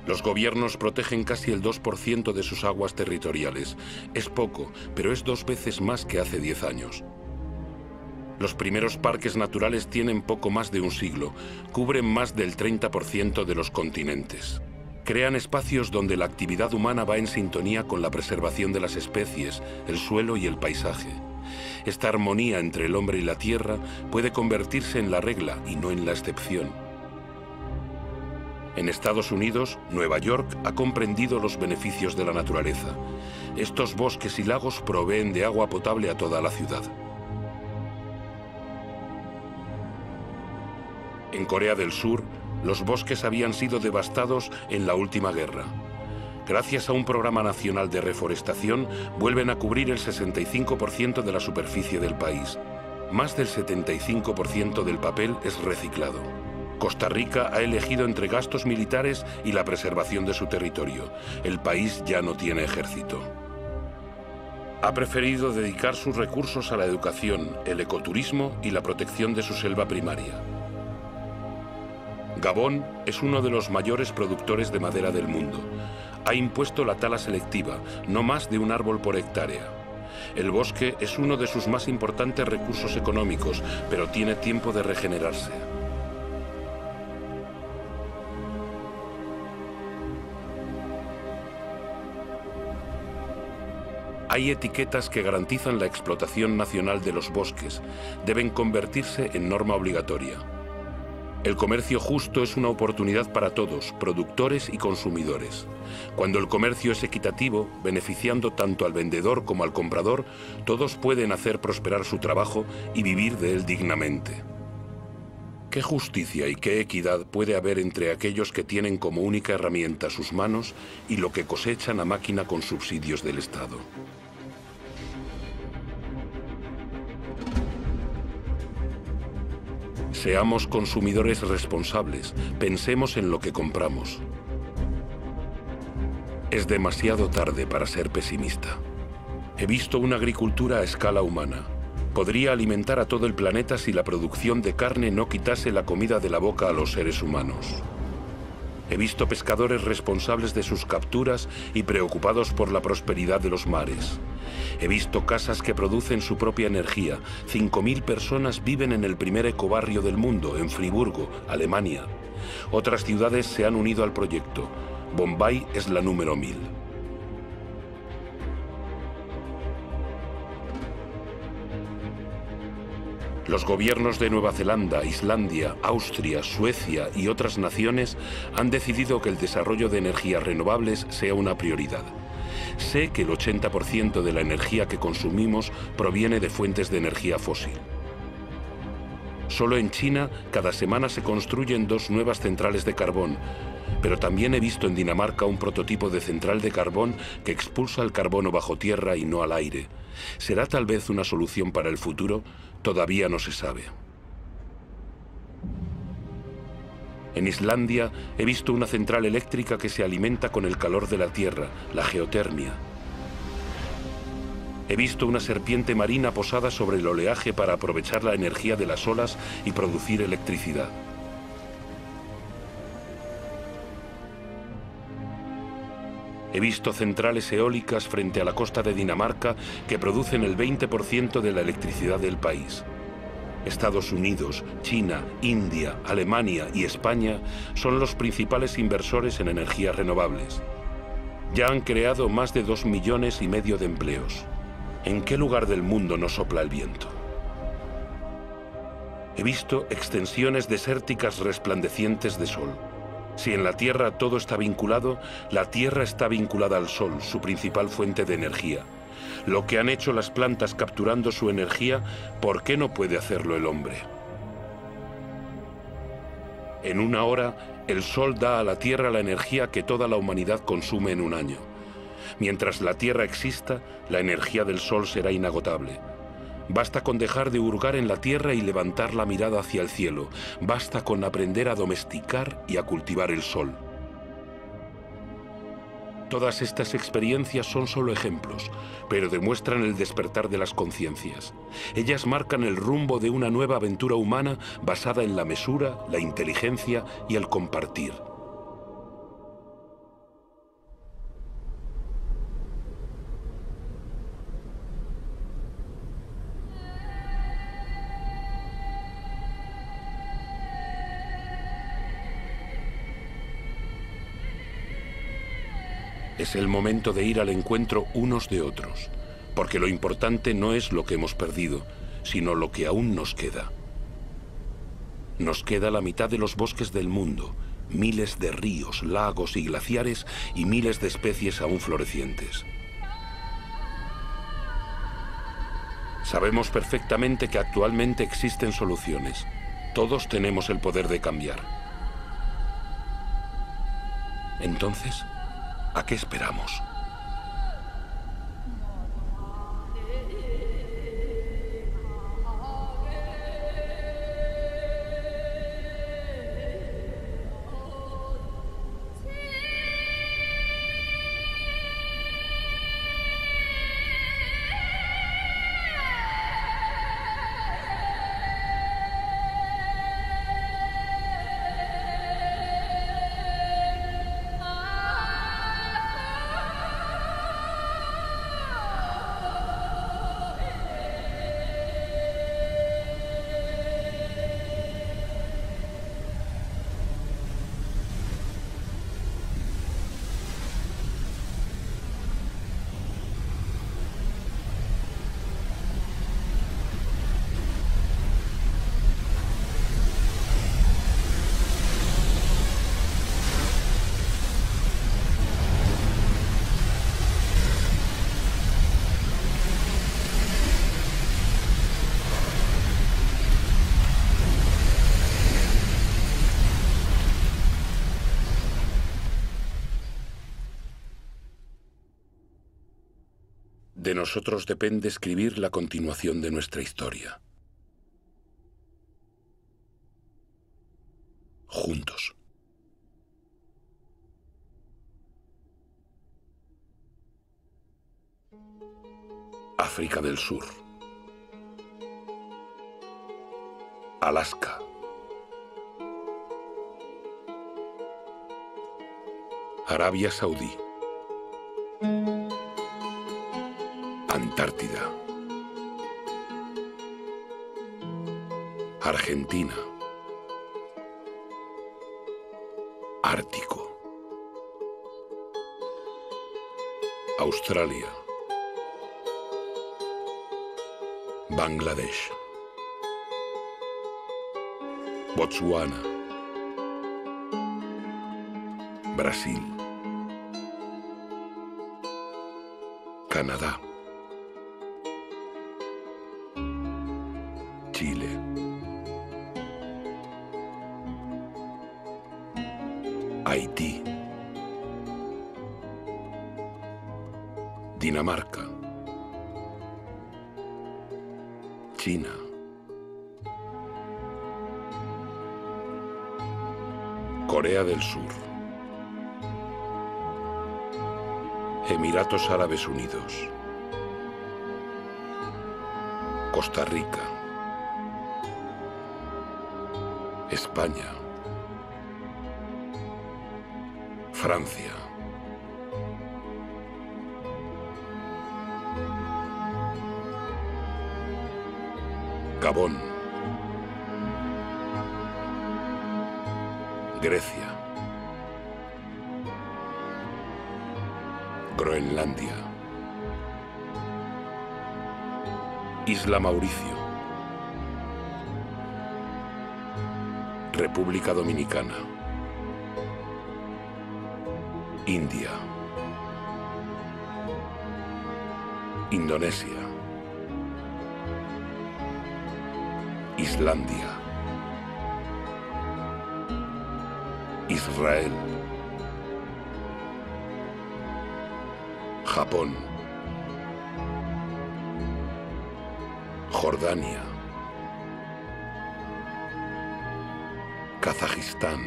Los gobiernos protegen casi el 2% de sus aguas territoriales. Es poco, pero es 2 veces más que hace 10 años. Los primeros parques naturales tienen poco más de un siglo, cubren más del 30% de los continentes. Crean espacios donde la actividad humana va en sintonía con la preservación de las especies, el suelo y el paisaje. Esta armonía entre el hombre y la tierra puede convertirse en la regla y no en la excepción. En Estados Unidos, Nueva York ha comprendido los beneficios de la naturaleza. Estos bosques y lagos proveen de agua potable a toda la ciudad. En Corea del Sur, los bosques habían sido devastados en la última guerra. Gracias a un programa nacional de reforestación, vuelven a cubrir el 65% de la superficie del país. Más del 75% del papel es reciclado. Costa Rica ha elegido entre gastos militares y la preservación de su territorio. El país ya no tiene ejército. Ha preferido dedicar sus recursos a la educación, el ecoturismo y la protección de su selva primaria. Gabón es uno de los mayores productores de madera del mundo. Ha impuesto la tala selectiva, no más de un árbol por hectárea. El bosque es uno de sus más importantes recursos económicos, pero tiene tiempo de regenerarse. Hay etiquetas que garantizan la explotación nacional de los bosques. Deben convertirse en norma obligatoria. El comercio justo es una oportunidad para todos, productores y consumidores. Cuando el comercio es equitativo, beneficiando tanto al vendedor como al comprador, todos pueden hacer prosperar su trabajo y vivir de él dignamente. ¿Qué justicia y qué equidad puede haber entre aquellos que tienen como única herramienta sus manos y lo que cosechan a máquina con subsidios del Estado? Seamos consumidores responsables, pensemos en lo que compramos. Es demasiado tarde para ser pesimista. He visto una agricultura a escala humana. Podría alimentar a todo el planeta si la producción de carne no quitase la comida de la boca a los seres humanos. He visto pescadores responsables de sus capturas y preocupados por la prosperidad de los mares. He visto casas que producen su propia energía. 5.000 personas viven en el primer ecobarrio del mundo, en Friburgo, Alemania. Otras ciudades se han unido al proyecto. Bombay es la número 1000. Los gobiernos de Nueva Zelanda, Islandia, Austria, Suecia y otras naciones han decidido que el desarrollo de energías renovables sea una prioridad. Sé que el 80% de la energía que consumimos proviene de fuentes de energía fósil. Solo en China, cada semana se construyen 2 nuevas centrales de carbón, pero también he visto en Dinamarca un prototipo de central de carbón que expulsa el carbono bajo tierra y no al aire. ¿Será tal vez una solución para el futuro? Todavía no se sabe. En Islandia he visto una central eléctrica que se alimenta con el calor de la tierra, la geotermia. He visto una serpiente marina posada sobre el oleaje para aprovechar la energía de las olas y producir electricidad. He visto centrales eólicas frente a la costa de Dinamarca que producen el 20% de la electricidad del país. Estados Unidos, China, India, Alemania y España son los principales inversores en energías renovables. Ya han creado más de 2,5 millones de empleos. ¿En qué lugar del mundo no sopla el viento? He visto extensiones desérticas resplandecientes de sol. Si en la Tierra todo está vinculado, la Tierra está vinculada al Sol, su principal fuente de energía. Lo que han hecho las plantas capturando su energía, ¿por qué no puede hacerlo el hombre? En 1 hora, el Sol da a la Tierra la energía que toda la humanidad consume en 1 año. Mientras la Tierra exista, la energía del Sol será inagotable. Basta con dejar de hurgar en la tierra y levantar la mirada hacia el cielo. Basta con aprender a domesticar y a cultivar el sol. Todas estas experiencias son solo ejemplos, pero demuestran el despertar de las conciencias. Ellas marcan el rumbo de una nueva aventura humana basada en la mesura, la inteligencia y el compartir. Es el momento de ir al encuentro unos de otros, porque lo importante no es lo que hemos perdido, sino lo que aún nos queda. Nos queda la mitad de los bosques del mundo, miles de ríos, lagos y glaciares y miles de especies aún florecientes. Sabemos perfectamente que actualmente existen soluciones. Todos tenemos el poder de cambiar. Entonces, ¿a qué esperamos? De nosotros depende escribir la continuación de nuestra historia. Juntos. África del Sur. Alaska. Arabia Saudí. Antártida. Argentina. Ártico. Australia. Bangladesh. Botsuana. Brasil. Canadá. Chile. Haití. Dinamarca. China. Corea del Sur. Emiratos Árabes Unidos. Costa Rica. España. Francia. Gabón. Grecia. Groenlandia. Isla Mauricio. República Dominicana. India. Indonesia. Islandia. Israel. Japón. Jordania. Kazajistán.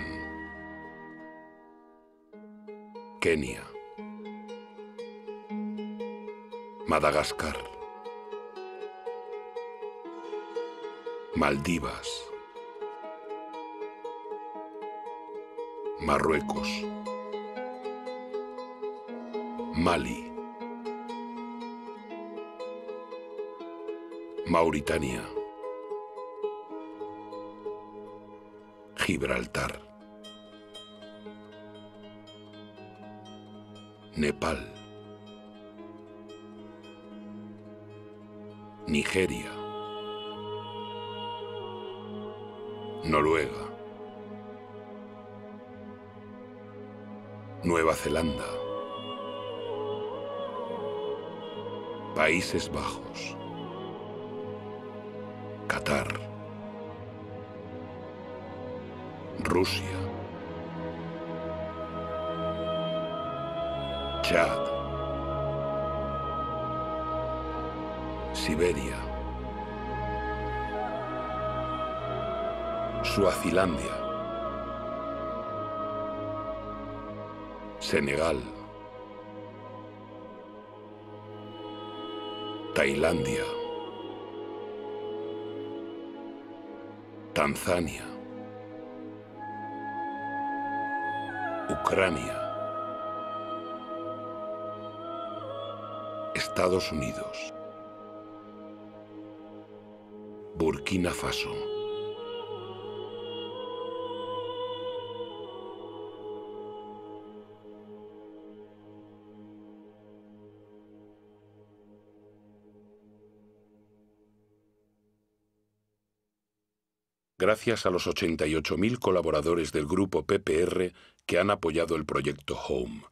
Kenia. Madagascar. Maldivas. Marruecos. Mali. Mauritania. Gibraltar. Nepal. Nigeria. Noruega. Nueva Zelanda. Países Bajos. Qatar. Rusia. Chad. Siberia. Suazilandia. Senegal. Tailandia. Tanzania. Ucrania. Estados Unidos. Burkina Faso. Gracias a los 88.000 colaboradores del grupo PPR que han apoyado el proyecto Home.